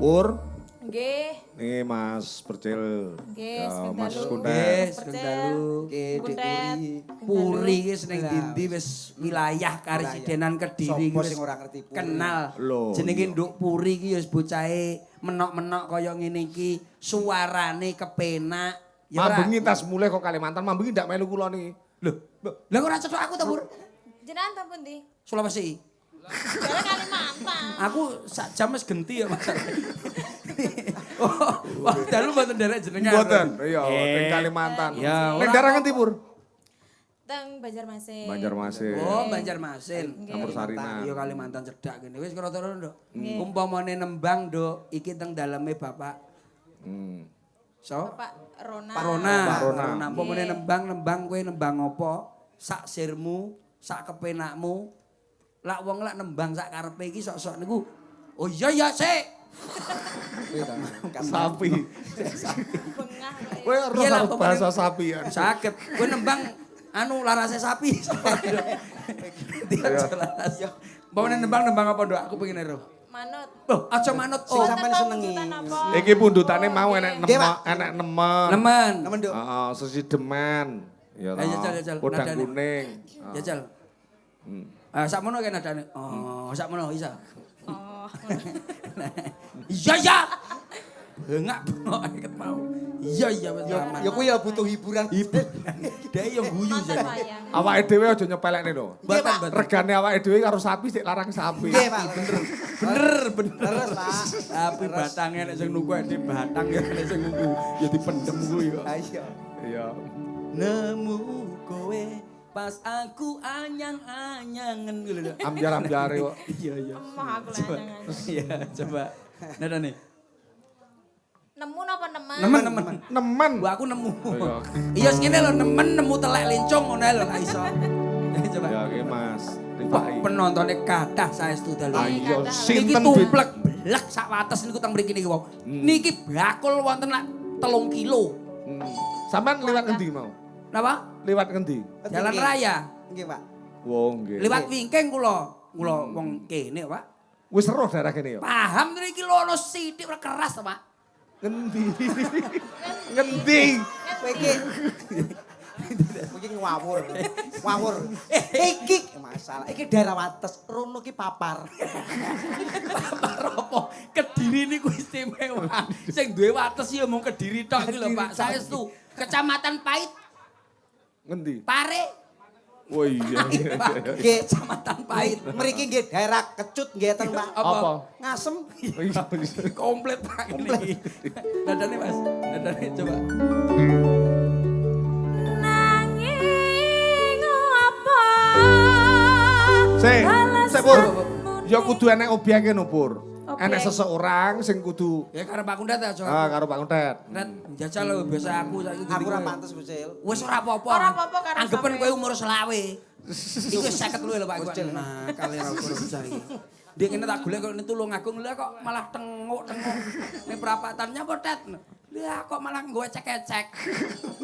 [SPEAKER 3] Pur,
[SPEAKER 4] Nggih.
[SPEAKER 3] nih Mas Percil.
[SPEAKER 4] Nggih,
[SPEAKER 3] Ya, Mas
[SPEAKER 4] Sekundalu.
[SPEAKER 3] Kuntet.
[SPEAKER 2] Nggih,
[SPEAKER 4] Percil.
[SPEAKER 2] Sekundalu.
[SPEAKER 1] Nggih, Dik
[SPEAKER 4] Kuntet.
[SPEAKER 1] Puri.
[SPEAKER 2] Puri ki seneng dindi wis wilayah karesidenan Kediri
[SPEAKER 1] Sopo
[SPEAKER 2] wis
[SPEAKER 1] sing ora ngerti Puri?
[SPEAKER 2] kenal.
[SPEAKER 3] Lho,
[SPEAKER 2] Jenenge
[SPEAKER 3] iya.
[SPEAKER 2] Nduk Puri ki wis bocahe menok-menok kaya ngene iki, suarane kepenak. Ya ora?
[SPEAKER 3] Mambengi tas mulai kok Kalimantan, mambengi ndak melu kula niki.
[SPEAKER 2] Lho, lah kok ora cocok aku ta, Pur?
[SPEAKER 4] Jenengan ta pundi?
[SPEAKER 2] Sulawesi.
[SPEAKER 4] Jare Kalimantan.
[SPEAKER 2] Aku sak jam wis genti ya Mas. Wah, dalu mboten derek jenengan.
[SPEAKER 3] Mboten, iya, ning Kalimantan.
[SPEAKER 2] Ya,
[SPEAKER 3] Ning
[SPEAKER 2] ora
[SPEAKER 3] daerah
[SPEAKER 2] apa.
[SPEAKER 3] ngendi, Pur?
[SPEAKER 4] Teng Banjarmasin.
[SPEAKER 3] Banjarmasin.
[SPEAKER 2] Oh, Banjarmasin.
[SPEAKER 3] Campur Sarina.
[SPEAKER 2] Iya Kalimantan cedhak kene. Wis kira-kira, Nduk.
[SPEAKER 4] Nggih.
[SPEAKER 2] Umpamane nembang, Nduk, iki teng daleme Bapak.
[SPEAKER 3] Hmm.
[SPEAKER 2] So,
[SPEAKER 4] Bapak Rona.
[SPEAKER 2] Pak Rona.
[SPEAKER 3] Pak Rona.
[SPEAKER 2] Umpamane
[SPEAKER 4] Nggih.
[SPEAKER 2] nembang kowe nembang apa? Sak sirmu, sak kepenakmu. Lak wong lak nembang sak karepe iki sok-sok niku. Oh iya sik.
[SPEAKER 3] Sapi.
[SPEAKER 4] Bengah kok.
[SPEAKER 3] Kowe
[SPEAKER 2] Iya
[SPEAKER 3] ora
[SPEAKER 2] lah,
[SPEAKER 3] usah bahasa sapi ya.
[SPEAKER 2] Saged. Kowe nembang anu larase sapi. Dia jelas. Umpamane nembang apa, Nduk? Aku pengen ero.
[SPEAKER 4] Manut.
[SPEAKER 2] Oh, aja manut.
[SPEAKER 1] Sing
[SPEAKER 2] Oh,
[SPEAKER 1] sampean
[SPEAKER 4] Tahu
[SPEAKER 1] senengi.
[SPEAKER 4] wujudkan apa?
[SPEAKER 3] Iki pundutane mau enek
[SPEAKER 1] Nggih, Pak.
[SPEAKER 3] enek nemen.
[SPEAKER 2] nemen.
[SPEAKER 1] Nemen, Nduk.
[SPEAKER 3] Heeh, sesidemen. Ya
[SPEAKER 2] Ayo,
[SPEAKER 3] toh.
[SPEAKER 2] jajal,
[SPEAKER 3] Udang
[SPEAKER 2] nadane.
[SPEAKER 3] kuning.
[SPEAKER 2] Ya, Jal. Sakmono kene nadane. Oh, sakmono isa.
[SPEAKER 4] Oh.
[SPEAKER 2] Iya ya. Bengak ket mau. Iya wis aman.
[SPEAKER 1] Ya kuwi ya butuh hiburan.
[SPEAKER 2] Dhewe yo guyu
[SPEAKER 4] Mantan
[SPEAKER 2] jane.
[SPEAKER 4] wayang.
[SPEAKER 3] Awake dhewe aja nyepelekne lho.
[SPEAKER 2] Mboten, mboten.
[SPEAKER 3] Regane awake dhewe karo sapi sik larang sapi.
[SPEAKER 1] Nggih, Pak.
[SPEAKER 2] Bener.
[SPEAKER 1] Terus, Pak.
[SPEAKER 2] Tapi batange nek sing nuku di batang ya nek sing nuku ya dipendem kuwi kok.
[SPEAKER 1] Ayo.
[SPEAKER 3] Iya.
[SPEAKER 2] Nemu kowe pas aku anyang-anyangen gitu lho.
[SPEAKER 3] Amjar-amjare kok.
[SPEAKER 2] Iya.
[SPEAKER 4] Emoh aku lanangan.
[SPEAKER 2] Iya, coba. Nadane.
[SPEAKER 4] Nemu napa nemen?
[SPEAKER 2] Nemen.
[SPEAKER 3] Nemen.
[SPEAKER 2] Wah, aku nemu.
[SPEAKER 3] Iya.
[SPEAKER 2] Iya ngene lho, nemen nemu telek lincung ngono lho ra iso. Coba.
[SPEAKER 3] Ya iki Mas.
[SPEAKER 2] Wah,
[SPEAKER 3] Rifai.
[SPEAKER 2] penontonnya kathah saestu dalu.
[SPEAKER 3] Ayo
[SPEAKER 4] Kathah.
[SPEAKER 2] Niki
[SPEAKER 3] sinten
[SPEAKER 2] tuplek blek sak wates niku teng mriki niki wau. Niki bakul wonten lak 3 kilo.
[SPEAKER 3] Sampean liwat ngendi mau?
[SPEAKER 2] Napa?
[SPEAKER 3] Liwat ngendi?
[SPEAKER 2] Jalan raya.
[SPEAKER 1] Nggih, Pak.
[SPEAKER 3] Wong nggih.
[SPEAKER 2] Liwat wingking kula. Kula wong kene, Pak.
[SPEAKER 3] Wis seruh daerah kene ya.
[SPEAKER 2] Paham niki lho ono sithik ora keras to, Pak.
[SPEAKER 3] Ngendi? Ngendi?
[SPEAKER 1] Kowe iki kowe iki ngawur. Ngawur. Iki masalah. Iki daerah wates, rono ki papar.
[SPEAKER 2] Papar apa? Kediri niku istimewa. Sing duwe wates ya mung Kediri tok iki lho, Pak. Saestu. Kecamatan Pait,
[SPEAKER 3] Ngendi?
[SPEAKER 2] Pare.
[SPEAKER 3] Oh iya.
[SPEAKER 1] Nggih,
[SPEAKER 2] Kecamatan Pait.
[SPEAKER 1] mriki nggih daerah kecut nggih ten, Pak.
[SPEAKER 3] Apa?
[SPEAKER 1] Ngasem.
[SPEAKER 2] Komplit Pak ini. Nadane Mas, nadane coba.
[SPEAKER 4] Nanging apa?
[SPEAKER 3] Sik, Pur. Ya kudu enek obyeke no, Pur.
[SPEAKER 4] Oke.
[SPEAKER 3] enek seseorang sing kudu
[SPEAKER 2] Ya karo Pak Kundat aja.
[SPEAKER 3] karo Pak Kuntet.
[SPEAKER 2] Ret, jajal lho biasa aku saiki.
[SPEAKER 1] Aku ora pantes Bocil.
[SPEAKER 2] Wis ora apa-apa.
[SPEAKER 4] Ora apa-apa karo
[SPEAKER 2] Anggepen
[SPEAKER 4] sampean.
[SPEAKER 2] kowe umur selawe. Iku wis 50 lho Pak Kundat. Nah, kali ora kurang bocah iki. Dia kene tak golek kok Tulung Agung lha kok malah tenguk-tenguk. Ning perapatannya apa Tet? Lah kok malah nggowe cek-cek.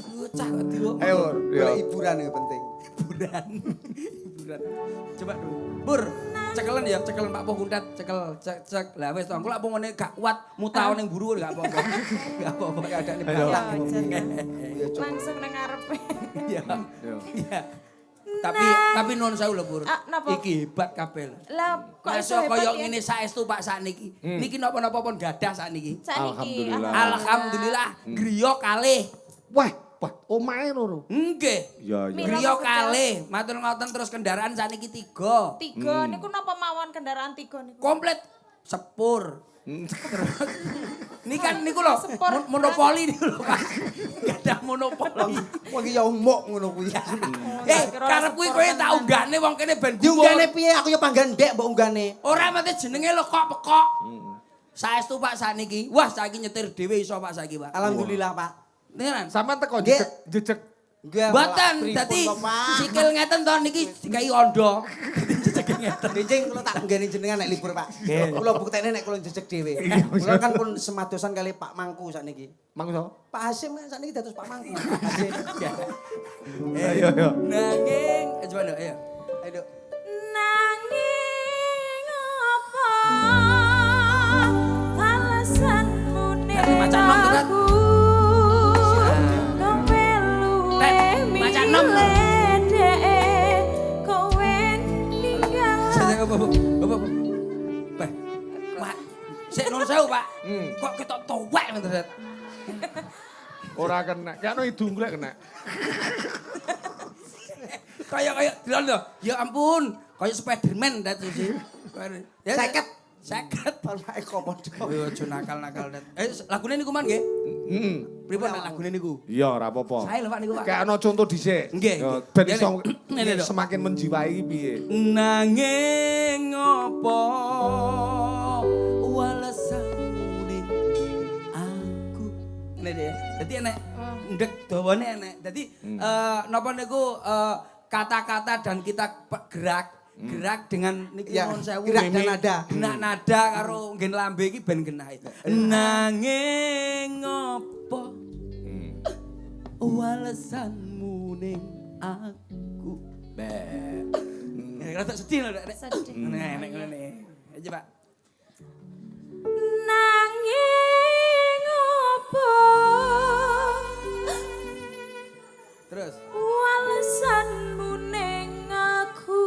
[SPEAKER 2] Bocah kok diwo.
[SPEAKER 3] Ayo,
[SPEAKER 1] Golek
[SPEAKER 3] yo.
[SPEAKER 1] hiburan yang penting.
[SPEAKER 2] Hiburan. Hiburan. Coba dulu. Bur, cekelen ya, cekelen Pak Kundat, cekel cek. Lah wis to, engko lak ngene gak kuat mutao ning buru gak apa-apa. Gak apa-apa keadaane batang.
[SPEAKER 4] Langsung nang ngarepe.
[SPEAKER 2] Iya.
[SPEAKER 3] Yo.
[SPEAKER 2] Iya. Tapi nuwun sewu lho, Bur.
[SPEAKER 4] Ah, napa?
[SPEAKER 2] Iki hebat kabeh. lho.
[SPEAKER 4] Lah kok iso
[SPEAKER 2] Masuk
[SPEAKER 4] hebat
[SPEAKER 2] kaya
[SPEAKER 4] ya?
[SPEAKER 2] ngene saestu Pak sakniki. Niki napa-napa pun gadah sakniki.
[SPEAKER 4] Saniki.
[SPEAKER 2] Alhamdulillah, griya kalih.
[SPEAKER 3] Wah, omahe loro.
[SPEAKER 2] Nggih.
[SPEAKER 3] Ya, ya.
[SPEAKER 2] Griya kalih. Matur ngoten terus kendaraan sakniki 3.
[SPEAKER 4] 3 niku napa mawon kendaraan 3 niku?
[SPEAKER 2] Komplit sepur. Terus ini kan niku lho monopoli niku lho Pak. Gadah monopoli.
[SPEAKER 1] Wong iki ya umuk ngono kuwi.
[SPEAKER 2] Karep kuwi kowe tak unggahne wong kene ben
[SPEAKER 1] Diunggahne piye? Aku ya panggan ndek mbok unggahne.
[SPEAKER 2] Ora mate jenenge lho kok pekok. Saestu Pak sakniki. Wah, saiki nyetir dhewe iso Pak saiki, Pak.
[SPEAKER 1] Alhamdulillah, Pak.
[SPEAKER 2] Beneran.
[SPEAKER 3] Sampeyan teko
[SPEAKER 1] Nggih.
[SPEAKER 3] jejeg.
[SPEAKER 1] Nggih.
[SPEAKER 2] Mboten,
[SPEAKER 1] pripun
[SPEAKER 2] dadi
[SPEAKER 1] kok, Pak?
[SPEAKER 2] sikil ngeten to niki dikai ondo. Jejeg ngeten.
[SPEAKER 1] Benjing kula tak nggeni jenengan nek libur, Pak. Kula buktene nek kula jejeg dhewe. Kula kan pun semadosan kali Pak Mangku sakniki.
[SPEAKER 3] Mang sapa?
[SPEAKER 1] Pak Hasim kan sakniki dados Pak Mangku. Pak Hasim.
[SPEAKER 3] Ayo, ayo.
[SPEAKER 2] Nanging, coba lho, ayo.
[SPEAKER 1] Ayo.
[SPEAKER 4] Nanging apa alasanmu nek
[SPEAKER 2] Tapi macan nom tuh, Kat.
[SPEAKER 4] aku kowe luwe
[SPEAKER 2] Tet, macan nom tuh.
[SPEAKER 4] milih kowe ninggal
[SPEAKER 2] Saya apa? Bah. Pak, sik nun sewu, Pak. Kok ketok tuwek men Tet.
[SPEAKER 3] Ora kena. Kayakno hidung golek kena.
[SPEAKER 2] Kayak delon lho. Ya ampun, kayak Spiderman dat sih. Ya 50. 50.
[SPEAKER 1] Pak Eko padha.
[SPEAKER 2] Yo aja nakal-nakal dat. Lagune niku man nggih.
[SPEAKER 3] Heeh.
[SPEAKER 2] Pripun nek lagune niku?
[SPEAKER 3] Iya, ora apa-apa.
[SPEAKER 2] Sae lho Pak niku, Pak.
[SPEAKER 3] Kayakno contoh dhisik.
[SPEAKER 2] Nggih,
[SPEAKER 3] Yo,
[SPEAKER 2] nggih.
[SPEAKER 3] ben
[SPEAKER 2] Ya,
[SPEAKER 3] iso
[SPEAKER 2] ngene lho.
[SPEAKER 3] semakin menjiwai piye.
[SPEAKER 2] Nanging apa walesanmu ning aku. Ngene deh. Dadi enek ndek dawane enek. Dadi napa niku kata-kata dan kita gerak dengan niki
[SPEAKER 1] Ya,
[SPEAKER 2] nuwun sewu.
[SPEAKER 1] gerak dan nada.
[SPEAKER 2] Gerak nada karo nggen lambe iki ben genah itu. Nanging apa walesanmu ning aku. Rada sedih lho, Nek.
[SPEAKER 4] Sedih.
[SPEAKER 2] Nek ngene. Coba.
[SPEAKER 4] nanging apa
[SPEAKER 2] Terus.
[SPEAKER 4] alasanmu ning aku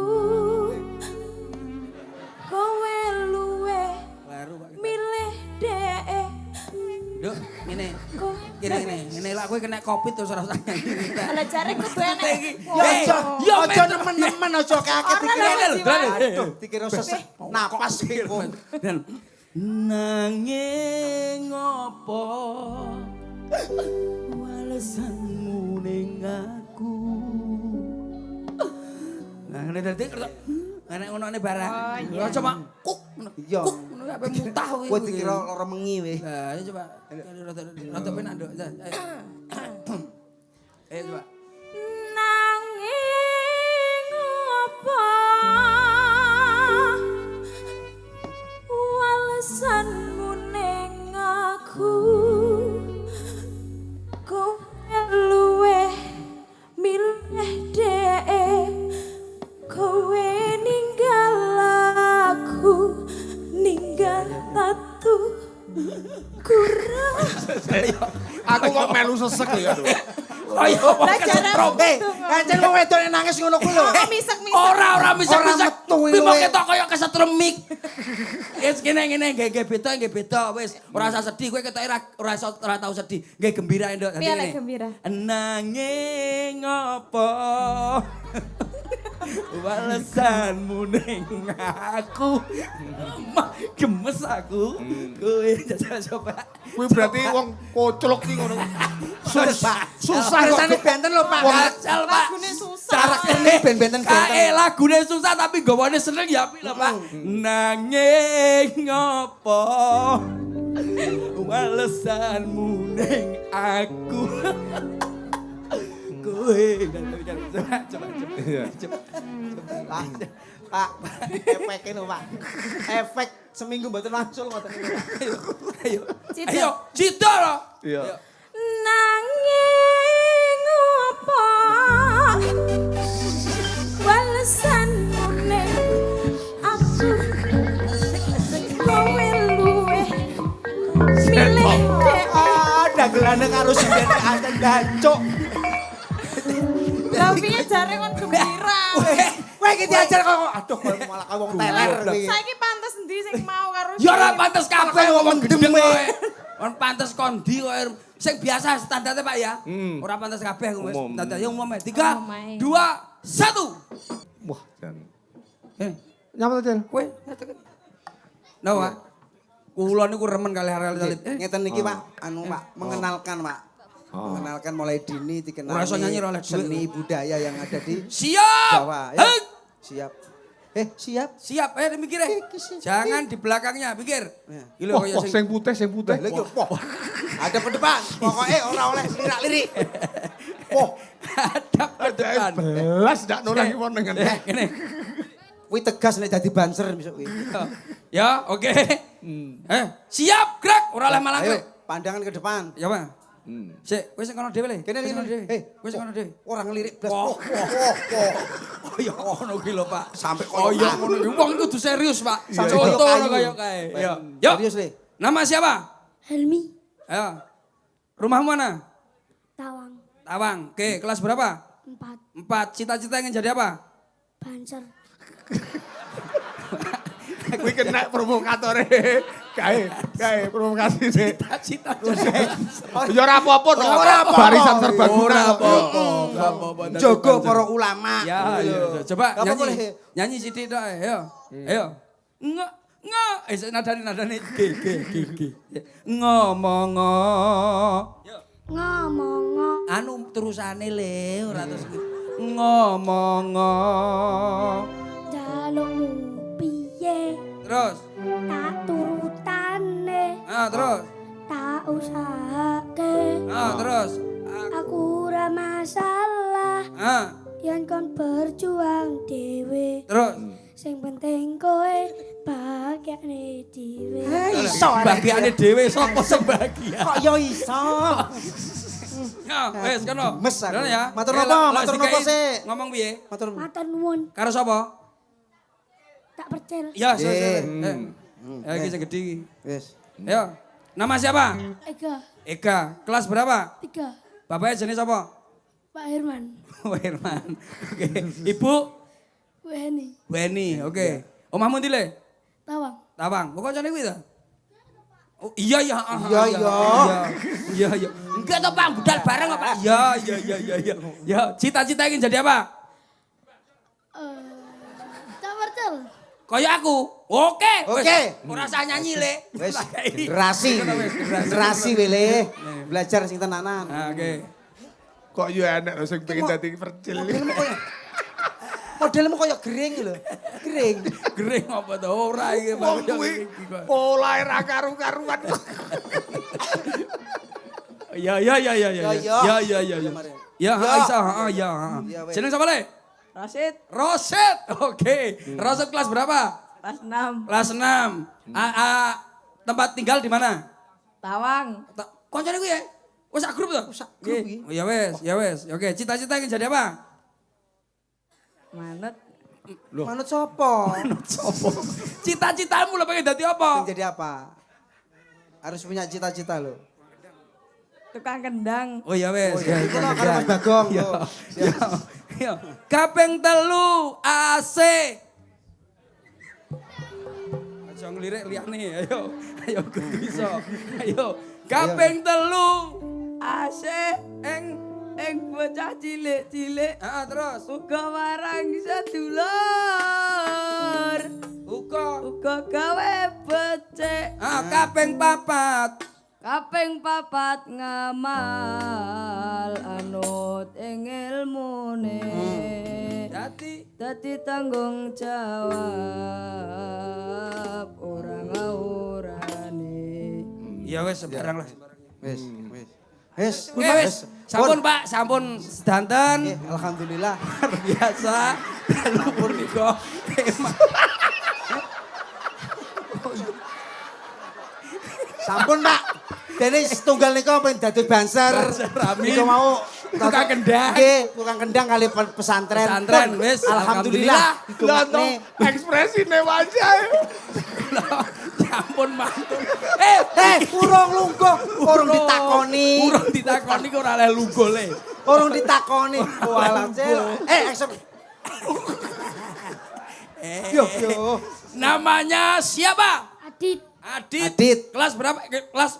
[SPEAKER 4] kowe luwe
[SPEAKER 2] Baru Pak.
[SPEAKER 4] milih dhek
[SPEAKER 2] Duk, ngene.
[SPEAKER 4] kowe
[SPEAKER 2] Ngene lak kowe kena Covid terus ora usah nyanyi.
[SPEAKER 4] ala jare kudu enek
[SPEAKER 1] Ya aja,
[SPEAKER 2] Yo,
[SPEAKER 1] aja
[SPEAKER 2] men.
[SPEAKER 1] nemen-nemen aja kakek
[SPEAKER 4] Ora
[SPEAKER 1] dikira.
[SPEAKER 4] lho, Jiwa.
[SPEAKER 1] Aduh, dikira sesek napas piku.
[SPEAKER 2] Dan nanging apa walesanmu ning aku. Nah, ngene dadi enek ngono barang.
[SPEAKER 4] Oh, iya.
[SPEAKER 2] Ya coba kuk.
[SPEAKER 1] Iya.
[SPEAKER 2] Kuk ngono sampe mutah kuwi.
[SPEAKER 1] Kowe dikira lara mengi we.
[SPEAKER 2] Nah, ayo coba. Rada penak, Nduk. Ayo. Ayo coba.
[SPEAKER 4] nanging apa walesanmu ning aku kowe luwe milih dhek kowe ninggal aku ninggal tatu kurang
[SPEAKER 3] Aku kok melu sesek ya.
[SPEAKER 2] Kaya
[SPEAKER 4] Lah jarang
[SPEAKER 1] Eh, kancen wong wedok nek nangis ngono kuwi lho.
[SPEAKER 4] misek-misek
[SPEAKER 2] Ora misek-misek.
[SPEAKER 1] metu
[SPEAKER 2] Kuwi
[SPEAKER 1] iki
[SPEAKER 2] mok
[SPEAKER 1] kowe.
[SPEAKER 2] ketok kaya kesetremik. Wis ngene nggih beda wis. Ora usah sedih kowe ketoke ora tau sedih. Nggih gembira Nduk.
[SPEAKER 4] Piye lek gembira?
[SPEAKER 2] Nanging apa? Walesanmu ning aku. Gemes aku. Kowe jajal coba.
[SPEAKER 3] Kuwi berarti wong koclok ki ngono. Susah kok.
[SPEAKER 1] Rasane benten lho Pak.
[SPEAKER 2] Jajal Pak.
[SPEAKER 4] Lagune susah.
[SPEAKER 1] Karakternya benten-benten.
[SPEAKER 2] Kae lagune susah tapi gawane seneng ya apik lho Pak. Nanging ngopo walesanmu ning aku. Kowe coba.
[SPEAKER 1] Pak, efeknya lho Pak. Efek seminggu mboten langsung ngoten.
[SPEAKER 2] Ayo.
[SPEAKER 4] Cita.
[SPEAKER 2] Ayo, cita lho.
[SPEAKER 3] Iya.
[SPEAKER 4] Nanging apa walesanmu ning aku kowe luweh milih dek.
[SPEAKER 1] Dagelane karo sindene ancen gancuk.
[SPEAKER 4] Lah piye jare kon gembira.
[SPEAKER 1] Kowe iki diajar kok. Aduh, kowe malah kaya wong teler iki.
[SPEAKER 4] Saiki pantes endi sing mau karo
[SPEAKER 2] Ya ora
[SPEAKER 4] Jim?
[SPEAKER 2] pantes kabeh ngomong gendem kowe. Kon pantes kondi kowe. Sing biasa standarnya Pak ya. Ora pantes kabeh wis
[SPEAKER 3] Umum.
[SPEAKER 2] standarnya umum. 3,
[SPEAKER 4] Umum ae.
[SPEAKER 2] 2, 1.
[SPEAKER 3] Wah, jan.
[SPEAKER 2] Nyapa to, kowe? Nawa. Kula niku remen kali Harel-Talib.
[SPEAKER 1] Ngeten niki Pak, anu Pak, mengenalkan Pak. Mengenalkan mulai dini dikenali
[SPEAKER 2] Ora iso nyanyi ora oleh duit.
[SPEAKER 1] seni budaya yang ada di
[SPEAKER 2] Siap.
[SPEAKER 1] Jawa. Ya.
[SPEAKER 2] Hei.
[SPEAKER 1] Siap. Siap.
[SPEAKER 2] Siap, mikir ya. Jangan di belakangnya, mikir.
[SPEAKER 1] Ya.
[SPEAKER 2] Iki lho
[SPEAKER 3] Wah,
[SPEAKER 2] kaya
[SPEAKER 3] wah, sing putih, sing putih.
[SPEAKER 1] Lha iki wah. Ada ke depan. Pokoknya ora oleh lirik-lirik. Wah,
[SPEAKER 2] hadap ke depan.
[SPEAKER 3] Belas ndak noleh ki wong dengan.
[SPEAKER 2] Ngene.
[SPEAKER 1] kuwi tegas nek dadi banser besok kuwi.
[SPEAKER 2] Ya, oke. Siap, gerak. Ora oleh malang.
[SPEAKER 1] Ayo, pandangan ke depan.
[SPEAKER 2] Ya, Pak. Sik, kowe sing kono dhewe le.
[SPEAKER 1] Kene
[SPEAKER 2] Kowe sing kono dhewe. Kowe sing kono dhewe.
[SPEAKER 1] Ora ngelirik blas.
[SPEAKER 2] Wah,
[SPEAKER 1] Wah.
[SPEAKER 2] Ya ngono ki lho, Pak.
[SPEAKER 1] Sampai
[SPEAKER 2] Oh
[SPEAKER 1] koyo
[SPEAKER 2] iya ngono ki. Wong kudu serius, Pak.
[SPEAKER 1] Sampai
[SPEAKER 2] Contoh
[SPEAKER 1] koyo
[SPEAKER 2] ngono
[SPEAKER 1] kayu.
[SPEAKER 2] kaya kae. Ya. Yuk.
[SPEAKER 1] Serius, Le.
[SPEAKER 2] Nama siapa?
[SPEAKER 5] Helmi,
[SPEAKER 2] Ayo. Rumahmu mana?
[SPEAKER 5] Tawang,
[SPEAKER 2] Tawang. Oke, kelas berapa?
[SPEAKER 5] 4,
[SPEAKER 2] 4. Cita-cita ingin jadi apa?
[SPEAKER 5] Banser,
[SPEAKER 3] Kuwi kena provokatore. Kae provokasi sih.
[SPEAKER 2] Cita-cita.
[SPEAKER 3] Ya ora apa-apa no. Barisan serbaguna.
[SPEAKER 2] apa-apa.
[SPEAKER 1] Jogo para ulama.
[SPEAKER 2] Ya, ya. Coba
[SPEAKER 1] Apa
[SPEAKER 2] nyanyi.
[SPEAKER 1] boleh?
[SPEAKER 2] Nyanyi sithik tok, ayo. Ayo. Nge nadane G. Ngomong. Yo.
[SPEAKER 5] ngomong,
[SPEAKER 2] Anu terusane le ora terus ngomong.
[SPEAKER 5] jalukmu piye,
[SPEAKER 2] Terus.
[SPEAKER 5] tak turutane,
[SPEAKER 2] Terus.
[SPEAKER 5] tak usahake,
[SPEAKER 2] Terus.
[SPEAKER 5] aku ora masalah, yen kon berjuang dhewe,
[SPEAKER 2] Terus.
[SPEAKER 5] sing penting kowe bahagiane dhewe.
[SPEAKER 1] Iso.
[SPEAKER 2] Bagiane dhewe sapa sing bahagia?
[SPEAKER 1] Kok yo iso.
[SPEAKER 2] Ya, wis kono.
[SPEAKER 1] Gemes aku.
[SPEAKER 2] Kono ya.
[SPEAKER 1] Matur
[SPEAKER 2] Eh,
[SPEAKER 1] napa?
[SPEAKER 2] lah,
[SPEAKER 1] Matur
[SPEAKER 2] dikai
[SPEAKER 1] napa sih?
[SPEAKER 2] Ngomong piye?
[SPEAKER 1] Matur.
[SPEAKER 5] Matur nuwun,
[SPEAKER 2] Karo sapa?
[SPEAKER 5] tak percil,
[SPEAKER 2] Ya,
[SPEAKER 1] Eh.
[SPEAKER 2] Ya iki sing gedhi iki.
[SPEAKER 1] Wis.
[SPEAKER 2] Ayo. Nama siapa?
[SPEAKER 5] Ega,
[SPEAKER 2] Eka. Kelas berapa?
[SPEAKER 5] 3,
[SPEAKER 2] Bapaknya jenis apa?
[SPEAKER 5] Pak Herman,
[SPEAKER 2] Herman. Oke. Ibu?
[SPEAKER 5] Weni,
[SPEAKER 2] Weni. Oke. Omahmu ndi le?
[SPEAKER 5] Tawang,
[SPEAKER 2] Tawang. Kok kancane kuwi ta? Oh, iya. Iya. Enggak toh, Pak. Budal bareng kok, Pak. Iya. Ya, cita-cita ingin jadi apa?
[SPEAKER 5] tak percil.
[SPEAKER 2] Kayak aku. Oke.
[SPEAKER 1] Oke.
[SPEAKER 2] Ora usah nyanyi, Le.
[SPEAKER 1] Wis generasi wele. Belajar sing tenanan.
[SPEAKER 2] Nah, oke.
[SPEAKER 3] Kok yo enak lho sing pengen dadi percil.
[SPEAKER 1] Modelmu koyo gering lho. Gering.
[SPEAKER 2] Gering apa to? Ora iki, Pak.
[SPEAKER 3] Wong kuwi polahe ra karu-karuan.
[SPEAKER 2] Ya.
[SPEAKER 1] Ya.
[SPEAKER 2] Ya, Aisyah, ya.
[SPEAKER 1] Ya, weh.
[SPEAKER 2] Jeneng sapa, Le? Roset. Oke. Roset kelas berapa?
[SPEAKER 6] Kelas 6,
[SPEAKER 2] Kelas 6. Tempat tinggal di mana?
[SPEAKER 6] Tawang,
[SPEAKER 2] Koncone kuwi ya? Wis sak grup to?
[SPEAKER 1] Sak grup iki.
[SPEAKER 2] Oh, ya wes. Oke, cita-cita ingin jadi apa?
[SPEAKER 6] manut,
[SPEAKER 1] Manut sapa?
[SPEAKER 2] Sopo? Cita-citamu lo pengen dadi apa?
[SPEAKER 1] Sing jadi apa? Harus punya cita-cita lho.
[SPEAKER 6] tukang kendang,
[SPEAKER 2] Oh ya wes.
[SPEAKER 1] Iku lho karo Mas Bagong.
[SPEAKER 2] Yo.
[SPEAKER 1] lho.
[SPEAKER 2] Yo. Kaping 3 AC. Aja ngelirik liyane, ayo kudu iso. Ayo. Kaping 3 AC eng
[SPEAKER 6] ing bocah cilik-cilik
[SPEAKER 2] Terus
[SPEAKER 6] uga warang sedulur uga gawe becik
[SPEAKER 2] kaping papat
[SPEAKER 6] kaping papat ngamal anut ing ilmune dadi tanggung jawab ora ngaurane
[SPEAKER 2] ya wis sembarang lah
[SPEAKER 1] Wis. Wis.
[SPEAKER 2] wis sampun Pak sampun sedanten
[SPEAKER 1] Alhamdulillah.
[SPEAKER 2] luar biasa dalu punika
[SPEAKER 1] Sampun, Pak. Dene setunggal niku pengen dadi banser.
[SPEAKER 2] Rami.
[SPEAKER 1] Niku mau
[SPEAKER 2] Tukang kendang.
[SPEAKER 1] Nggih, tukang kendang kali pesantren.
[SPEAKER 2] Pesantren,
[SPEAKER 1] Pun,
[SPEAKER 2] wis,
[SPEAKER 1] alhamdulillah. Iku
[SPEAKER 3] Lah to,
[SPEAKER 1] makne.
[SPEAKER 3] ekspresine wajah.
[SPEAKER 2] sampun mantun
[SPEAKER 1] Urung lungguh, urung ditakoni.
[SPEAKER 2] urung ditakoni kok ora oleh lungguh le
[SPEAKER 1] Urung ditakoni. Walah, Cil. Yo.
[SPEAKER 2] namanya siapa
[SPEAKER 5] Adit,
[SPEAKER 2] Adit. Kelas berapa? Kelas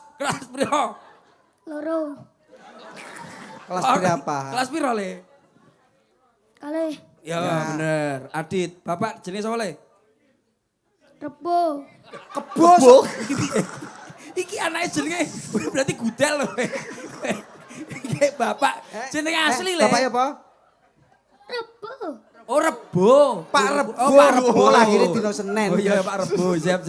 [SPEAKER 2] berapa?
[SPEAKER 5] loro,
[SPEAKER 1] Kelas berapa?
[SPEAKER 2] Kelas piro le?
[SPEAKER 5] kalih,
[SPEAKER 2] Ya, bener. Adit. Bapak jenis apa le?
[SPEAKER 5] rebo,
[SPEAKER 1] Kebos.
[SPEAKER 2] Iki anaknya jenenge berarti gudel loh. Iki bapak jenenge asli le.
[SPEAKER 1] Bapak ya, Pak?
[SPEAKER 5] rebo,
[SPEAKER 2] Oh Rebo.
[SPEAKER 1] Pak Rebo.
[SPEAKER 2] Oh Pak Rebo.
[SPEAKER 1] Lahirnya dino Senin.
[SPEAKER 2] Oh iya Pak Rebo. Siap.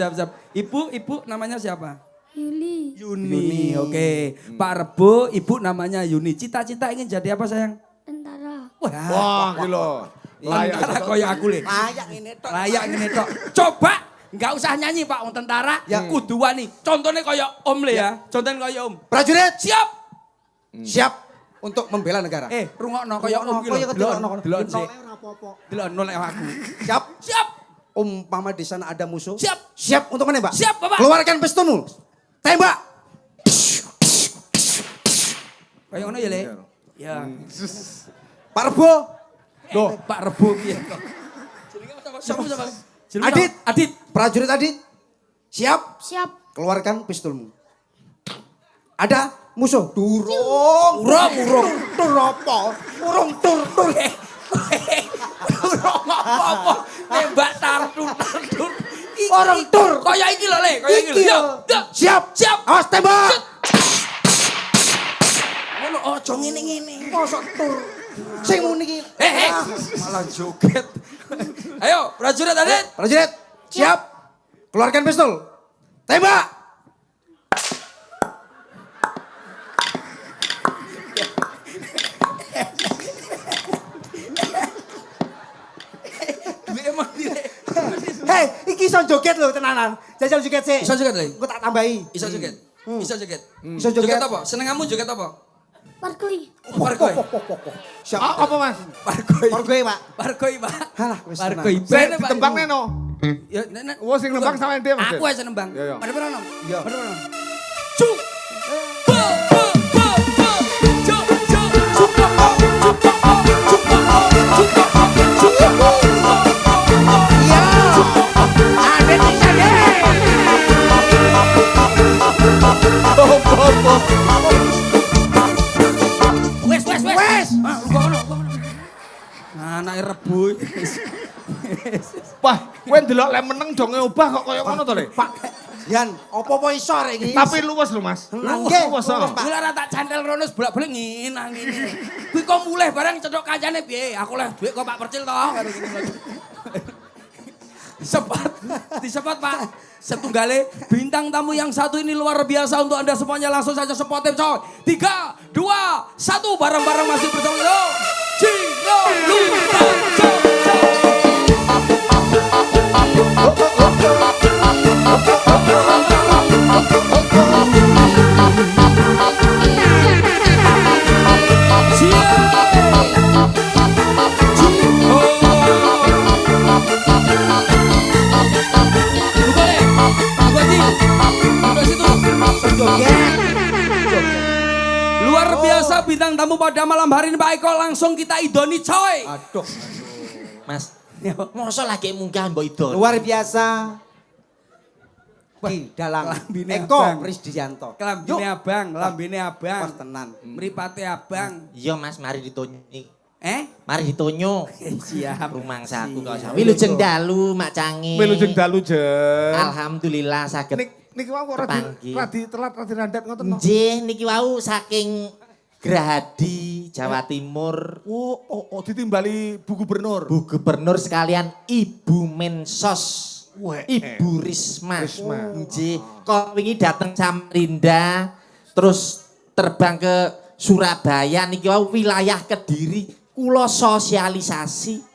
[SPEAKER 2] Ibu namanya siapa?
[SPEAKER 5] Yuli,
[SPEAKER 2] Yuni. Oke. Pak Rebo, ibu namanya Yuni. Cita-cita ingin jadi apa sayang?
[SPEAKER 5] tentara,
[SPEAKER 3] Wah, iki lho.
[SPEAKER 2] Tentara koyo aku le.
[SPEAKER 1] Layak ini tok.
[SPEAKER 2] Layak ngene tok. Coba nggak usah nyanyi Pak, wong tentara. Ya kudu wani. Contohnya koyo Om le ya. Contohnya koyo Om.
[SPEAKER 1] Prajurit,
[SPEAKER 2] Siap.
[SPEAKER 1] siap untuk membela negara.
[SPEAKER 2] Rungokno koyo Om ki lho.
[SPEAKER 1] Koyo kedelokno.
[SPEAKER 2] Delok sik.
[SPEAKER 1] Ora apa-apa.
[SPEAKER 2] Delok nolek aku.
[SPEAKER 1] Siap.
[SPEAKER 2] Siap.
[SPEAKER 1] Umpama di sana ada musuh.
[SPEAKER 2] Siap.
[SPEAKER 1] Siap untuk menembak.
[SPEAKER 2] Siap, Bapak.
[SPEAKER 1] Keluarkan pistolmu. Tembak.
[SPEAKER 2] Kayak ngono ya, Le? Ya.
[SPEAKER 1] Pak Rebo.
[SPEAKER 2] Loh, Pak Rebo piye kok? Jenenge sapa? Jenenge
[SPEAKER 1] Adit.
[SPEAKER 2] Adit.
[SPEAKER 1] Prajurit Adit. Siap.
[SPEAKER 5] siap,
[SPEAKER 1] Keluarkan pistolmu. Ada musuh. Durung. Tur apa? Urung tur.
[SPEAKER 2] Urung apa-apa. Nembak tartu.
[SPEAKER 1] Orang tur.
[SPEAKER 2] Kaya iki lho, Le. Kaya iki lho.
[SPEAKER 1] Iki
[SPEAKER 2] Yo.
[SPEAKER 1] lho. Siap. Awas tembak.
[SPEAKER 2] Ngono aja ngene-ngene.
[SPEAKER 1] Mosok tur. Sing muni iki.
[SPEAKER 2] Malah joget. Ayo, prajurit Adit.
[SPEAKER 1] Prajurit. Siap. Keluarkan pistol. Tembak.
[SPEAKER 2] Emang dire.
[SPEAKER 1] Hei, iki iso joget lho tenanan. Jajal joget sik.
[SPEAKER 2] Iso joget, Le?
[SPEAKER 1] Engko tak tambahi.
[SPEAKER 2] Iso joget. Iso joget.
[SPEAKER 1] Iso joget.
[SPEAKER 2] apa? Senengamu joget apa?
[SPEAKER 5] parkui,
[SPEAKER 2] Parkoi.
[SPEAKER 1] Siap.
[SPEAKER 3] Apa Mas?
[SPEAKER 2] Parkoi.
[SPEAKER 1] Pargoy, Pak.
[SPEAKER 2] Parkoi, Pak.
[SPEAKER 1] Halah, wis
[SPEAKER 2] Parkoi.
[SPEAKER 1] tenang.
[SPEAKER 3] Sik ditembang neno.
[SPEAKER 2] Ya, nek.
[SPEAKER 3] Wong sing nembang sama dia Mas.
[SPEAKER 2] Aku aja nembang.
[SPEAKER 3] Iya, iya.
[SPEAKER 2] Ada berapa?
[SPEAKER 1] Iya.
[SPEAKER 2] Ada berapa? Cuk. Bo. Cuk.
[SPEAKER 1] Iya. Ada di sana. Wes.
[SPEAKER 2] Anake Rebo.
[SPEAKER 3] Wah, kowe ndelok lek meneng do ngobah kok koyo ngono to, Le?
[SPEAKER 1] Pak, Yan, opo-opo iso rek iki?
[SPEAKER 3] Tapi luwes lho, Mas.
[SPEAKER 1] Nggih,
[SPEAKER 3] Luwes.
[SPEAKER 1] Pak.
[SPEAKER 2] Gula rata cantel ronos bolak-balik nginang ngene. Kuwi kok mulih barang cetok kancane piye? Aku leh duit kok Pak Percil toh. Disepat Pak. Setunggale bintang tamu yang satu ini luar biasa untuk Anda semuanya. Langsung saja sepotin coy. 3, 2, 1 bareng-bareng masih bersama lo. Cino Lupa. Luar biasa bintang tamu pada malam hari ini Pak Eko, langsung kita idoni coy.
[SPEAKER 1] Aduh,
[SPEAKER 7] Mas, masa lagi munggah mbok idol?
[SPEAKER 1] luar biasa. Bagi dalang
[SPEAKER 2] Lambine
[SPEAKER 1] Eko
[SPEAKER 2] abang.
[SPEAKER 1] Prisdiyanto.
[SPEAKER 2] Klambine abang, lambine
[SPEAKER 1] Wah
[SPEAKER 2] abang.
[SPEAKER 1] tenan.
[SPEAKER 2] Mripate abang.
[SPEAKER 7] Iya Mas, mari ditonyi. Mari ditonyo.
[SPEAKER 2] Siap.
[SPEAKER 7] Rumangsaku kok
[SPEAKER 2] Siap.
[SPEAKER 7] Wilujeng dalu Mak Cangi.
[SPEAKER 3] Wilujeng dalu jen.
[SPEAKER 7] Alhamdulillah saged.
[SPEAKER 3] Niki wau kok radi telat radi randat ngoten no.
[SPEAKER 7] Nggih niki wau saking Grahadi, Jawa Timur.
[SPEAKER 3] Oh, ditimbali Bu Gubernur.
[SPEAKER 7] Bu Gubernur sekalian Ibu Mensos.
[SPEAKER 3] Weh,
[SPEAKER 7] Ibu Risma.
[SPEAKER 3] Risma.
[SPEAKER 7] Nggih, kok wingi dateng Samarinda terus terbang ke Surabaya niki wau wilayah Kediri kula sosialisasi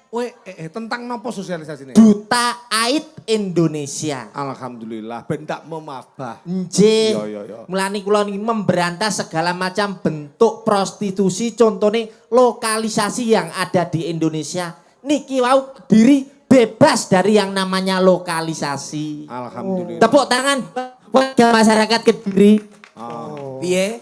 [SPEAKER 3] Tentang nopo sosialisasi ini?
[SPEAKER 7] Duta AID Indonesia.
[SPEAKER 3] Alhamdulillah, ben tak memabah.
[SPEAKER 7] Nggih.
[SPEAKER 3] Yo.
[SPEAKER 7] Mulane kula niki memberantas segala macam bentuk prostitusi, contohnya lokalisasi yang ada di Indonesia. Niki wau Kediri bebas dari yang namanya lokalisasi.
[SPEAKER 3] Alhamdulillah.
[SPEAKER 7] Tepuk tangan warga masyarakat Kediri.
[SPEAKER 2] Piye?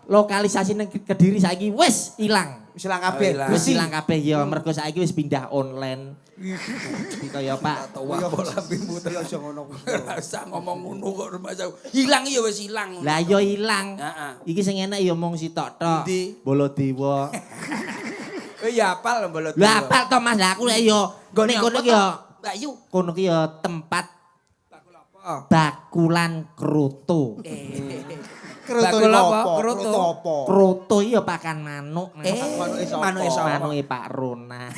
[SPEAKER 7] Lokalisasi nang Kediri saiki wis ilang.
[SPEAKER 1] Wis ilang kabeh.
[SPEAKER 7] Wis ilang kabeh ya, mergo saiki wis pindah online. Iki kaya Pak.
[SPEAKER 2] Tua kok lambemu
[SPEAKER 1] Ya aja ngono kuwi.
[SPEAKER 2] Ora usah ngomong ngono kok rumah saya. Hilang ya wis hilang.
[SPEAKER 7] Lah ya ilang.
[SPEAKER 2] Heeh.
[SPEAKER 7] Iki sing enak ya mung sitok tok.
[SPEAKER 2] Endi?
[SPEAKER 7] Baladewa.
[SPEAKER 2] Ya apal lho Mbak.
[SPEAKER 7] Lah apal to Mas, lah aku lek yo
[SPEAKER 2] Gone
[SPEAKER 7] nek kono
[SPEAKER 2] apa
[SPEAKER 7] ki yo
[SPEAKER 2] Mbak Yu.
[SPEAKER 7] kono ki yo tempat
[SPEAKER 2] Oh.
[SPEAKER 7] bakulan kroto.
[SPEAKER 2] Bakul apa? Kroto.
[SPEAKER 1] apa?
[SPEAKER 7] Kroto iki yo pakan manuk. Mas.
[SPEAKER 2] Manuke sapa?
[SPEAKER 7] Manuke Pak Rona.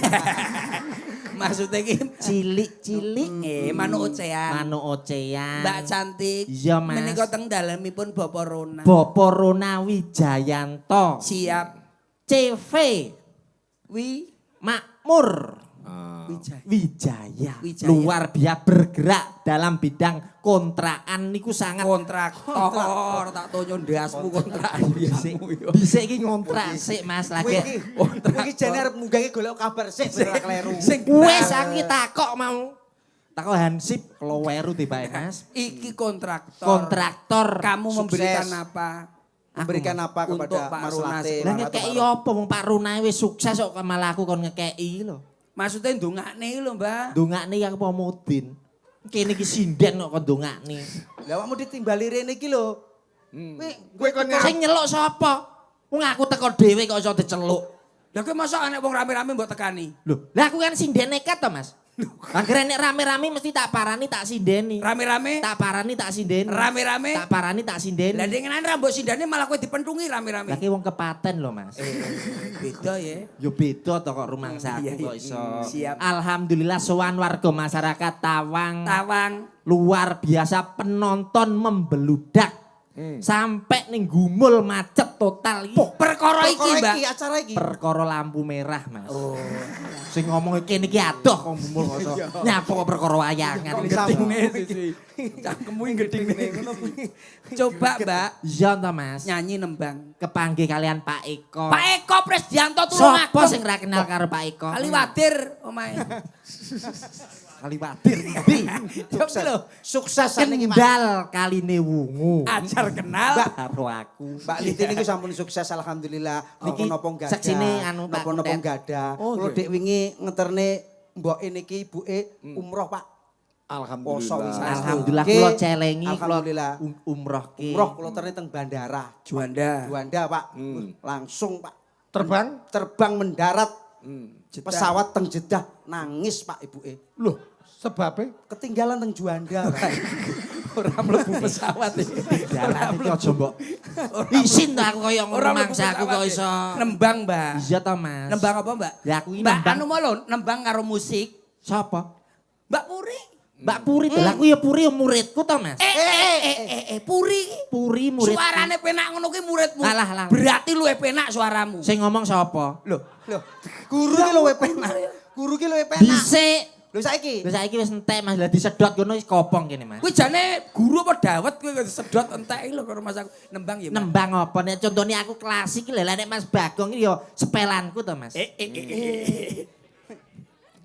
[SPEAKER 2] Maksudnya ki
[SPEAKER 7] Cilik-cilik.
[SPEAKER 2] manuk ocean.
[SPEAKER 7] Manuk ocean.
[SPEAKER 2] Mbak cantik.
[SPEAKER 7] Iya, Mas.
[SPEAKER 2] Menika teng dalemipun Bapak Rona.
[SPEAKER 7] Bapak Rona Wijayanto.
[SPEAKER 2] Siap.
[SPEAKER 7] CV
[SPEAKER 2] Wi
[SPEAKER 7] Makmur.
[SPEAKER 2] Wijaya.
[SPEAKER 7] Wijaya.
[SPEAKER 2] Wijaya.
[SPEAKER 7] Luar biasa bergerak dalam bidang kontrakan niku sangat
[SPEAKER 2] Kontraktor tak tonyo ndasmu kontrakan biasamu yo.
[SPEAKER 7] bisa iki ngontrak sik Mas lagi.
[SPEAKER 1] Iki jane arep munggah golek kabar sik ora kleru.
[SPEAKER 2] Sing
[SPEAKER 7] Wes aku takok mau. Takok hansip kleweru tibake Mas.
[SPEAKER 2] iki kontraktor.
[SPEAKER 7] Kontraktor.
[SPEAKER 2] Kamu
[SPEAKER 1] Sukses.
[SPEAKER 2] memberikan apa?
[SPEAKER 1] Memberikan apa
[SPEAKER 2] Untuk
[SPEAKER 1] kepada
[SPEAKER 2] Pak
[SPEAKER 1] Mas
[SPEAKER 2] Rona
[SPEAKER 1] Latif?
[SPEAKER 7] Lah ngekeki apa wong Pak Runa wis sukses kok malah aku kon ngekeki lho.
[SPEAKER 2] Maksudnya ndongakne lho, Mbak.
[SPEAKER 7] Ndongakne aku apa mudin. Kene iki sinden kok ndongakne.
[SPEAKER 1] Lah awakmu ditimbali rene iki lho.
[SPEAKER 3] Kowe kon
[SPEAKER 7] Sing nyeluk sapa? Wong aku teko dhewe kok iso diceluk.
[SPEAKER 2] Lah kowe mosok anek wong rame-rame mbok tekani.
[SPEAKER 7] Lho, lah aku kan sinden nekat to, Mas. Akhirnya nek rame-rame mesti tak parani tak sindeni.
[SPEAKER 2] Rame-rame?
[SPEAKER 7] Tak parani tak sindeni.
[SPEAKER 2] Rame-rame?
[SPEAKER 7] Tak parani tak sindeni.
[SPEAKER 2] Lah dengan rambut sindane malah kowe dipentungi rame-rame.
[SPEAKER 7] Lah ki wong kepaten lho, Mas.
[SPEAKER 2] Beda ya.
[SPEAKER 7] Yo beda to kok rumangsaku
[SPEAKER 2] Iya, iya.
[SPEAKER 7] kok iso.
[SPEAKER 2] Siap.
[SPEAKER 7] Alhamdulillah sowan warga masyarakat Tawang.
[SPEAKER 2] Tawang.
[SPEAKER 7] Luar biasa penonton membeludak. Sampai ning gumul macet total iki.
[SPEAKER 2] Perkara iki, Mbak.
[SPEAKER 1] acara iki.
[SPEAKER 7] Perkara lampu merah, Mas. Oh. Sing ngomong kene iki adoh kok gumul kok iso. Nyapa kok perkara wayangan.
[SPEAKER 2] Gedingne sisi. Cangkemmu gedingne ngono kuwi. Coba, Mbak,
[SPEAKER 7] Iya to, Mas.
[SPEAKER 2] nyanyi nembang.
[SPEAKER 7] Kepanggih kalian Pak Eko.
[SPEAKER 2] Pak Eko Presdianto tulung
[SPEAKER 7] Sopo sing ra kenal karo Pak Eko?
[SPEAKER 2] Kaliwatir omae.
[SPEAKER 7] Kaliwatir.
[SPEAKER 2] Sukses lho.
[SPEAKER 1] Sukses niki Mas.
[SPEAKER 7] Kendal kaline wungu.
[SPEAKER 2] Ajar kenal.
[SPEAKER 7] Karo aku.
[SPEAKER 1] Mbak Liti niku sampun sukses alhamdulillah.
[SPEAKER 7] Niki
[SPEAKER 1] Napa-napa gadah.
[SPEAKER 7] seksine anu, Pak
[SPEAKER 1] Napa-napa
[SPEAKER 7] Konten.
[SPEAKER 1] gadah. Kula dek wingi ngeterne mboke niki ibuke umroh, Pak. Poso wisata.
[SPEAKER 7] Alhamdulillah
[SPEAKER 1] Oke.
[SPEAKER 7] kula celengi
[SPEAKER 1] Alhamdulillah.
[SPEAKER 7] umroh ki.
[SPEAKER 1] Umroh kula terne teng bandara.
[SPEAKER 2] Juanda.
[SPEAKER 1] Juanda, Pak. Langsung, Pak.
[SPEAKER 3] terbang.
[SPEAKER 1] Mendarat. Pesawat teng Jeddah nangis, Pak, ibuke.
[SPEAKER 3] Loh, sebabnya
[SPEAKER 1] Ketinggalan teng Juanda, Pak.
[SPEAKER 2] Ora mlebu pesawat iki.
[SPEAKER 7] Jalan iki aja mbok. Isin to aku kaya
[SPEAKER 2] Ora
[SPEAKER 7] ngomong
[SPEAKER 2] mlebu
[SPEAKER 7] aku kok
[SPEAKER 2] pesawat.
[SPEAKER 7] iso.
[SPEAKER 2] Nembang, Mbak.
[SPEAKER 7] Iya to, Mas.
[SPEAKER 2] Nembang apa, Mbak?
[SPEAKER 7] Ya aku ini
[SPEAKER 2] Mbak
[SPEAKER 7] nembang.
[SPEAKER 2] anu mau lho, nembang karo musik.
[SPEAKER 7] Sapa?
[SPEAKER 2] Mbak Puri.
[SPEAKER 7] Mbak Puri to. Lah aku ya Puri ya muridku to, Mas.
[SPEAKER 2] Puri.
[SPEAKER 7] Puri murid.
[SPEAKER 2] Suarane penak ngono ki muridmu.
[SPEAKER 7] Alah, lah.
[SPEAKER 2] Berarti luwih penak suaramu.
[SPEAKER 7] Sing ngomong sapa?
[SPEAKER 1] Loh, guru ki luwe penak. Guru ki luwe penak.
[SPEAKER 7] Dhisik.
[SPEAKER 1] Lho saiki.
[SPEAKER 7] Wis saiki wis entek Mas. Lah disedot ngono wis kopong kene, Mas.
[SPEAKER 2] Kuwi jane guru apa dawet kuwi sedot entek lho karo Mas aku. Nembang ya, Mas.
[SPEAKER 7] Nembang apa nek contohnya aku klasik iki lho nek Mas Bagong iki ya sepelanku to, Mas.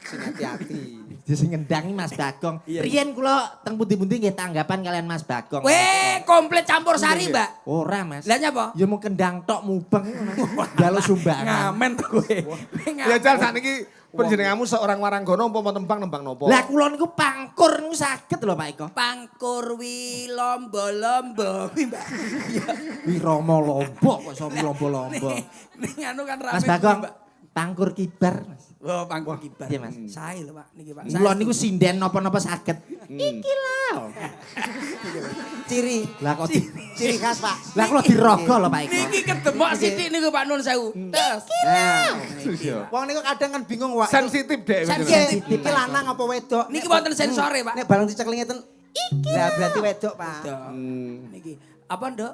[SPEAKER 1] Sing hati-hati.
[SPEAKER 7] Dia sing ngendangi Mas Bagong.
[SPEAKER 2] Iya.
[SPEAKER 7] Riyen kula teng pundi-pundi nggih tanggapan kalian Mas Bagong.
[SPEAKER 2] Weh, komplit campur sari, Mbak.
[SPEAKER 7] Ora, Mas.
[SPEAKER 2] Lah nyapa?
[SPEAKER 7] Ya mau kendang tok mubeng Mas. Jaluk sumbangan.
[SPEAKER 2] Ngamen to kowe.
[SPEAKER 3] ya jal sakniki Panjenenganmu seorang waranggono umpama nembang nopo?
[SPEAKER 7] Lah kula niku pangkur niku saged lho Pak Eko.
[SPEAKER 2] Pangkur wi lomba-lomba. Mbak.
[SPEAKER 7] Wi Rama lombok kok iso lomba-lomba.
[SPEAKER 2] Ning anu kan rame.
[SPEAKER 7] Mas Bagong,
[SPEAKER 2] Mbak.
[SPEAKER 7] pangkur kibar Mas.
[SPEAKER 2] Oh, pangkur kibar.
[SPEAKER 7] Iya, Mas.
[SPEAKER 2] Sae lho Pak niki Pak.
[SPEAKER 7] Kula niku sinden napa-napa saged. Iki lho.
[SPEAKER 1] Ciri.
[SPEAKER 7] Lah kok
[SPEAKER 1] Ciri khas, Pak.
[SPEAKER 7] Lah kula dirogo lho Pak Eko.
[SPEAKER 2] Niki kedemok sithik niku Pak Nun sewu. Tes.
[SPEAKER 1] Wong niku kadang kan bingung, Wak.
[SPEAKER 3] Sensitif dek.
[SPEAKER 1] Sensitif. Iki lanang apa wedok?
[SPEAKER 2] Niki wonten sensore, Pak.
[SPEAKER 1] Nek barang dicekling ngeten, iki. Lah berarti wedok, Pak.
[SPEAKER 2] Niki. Apa, Nduk?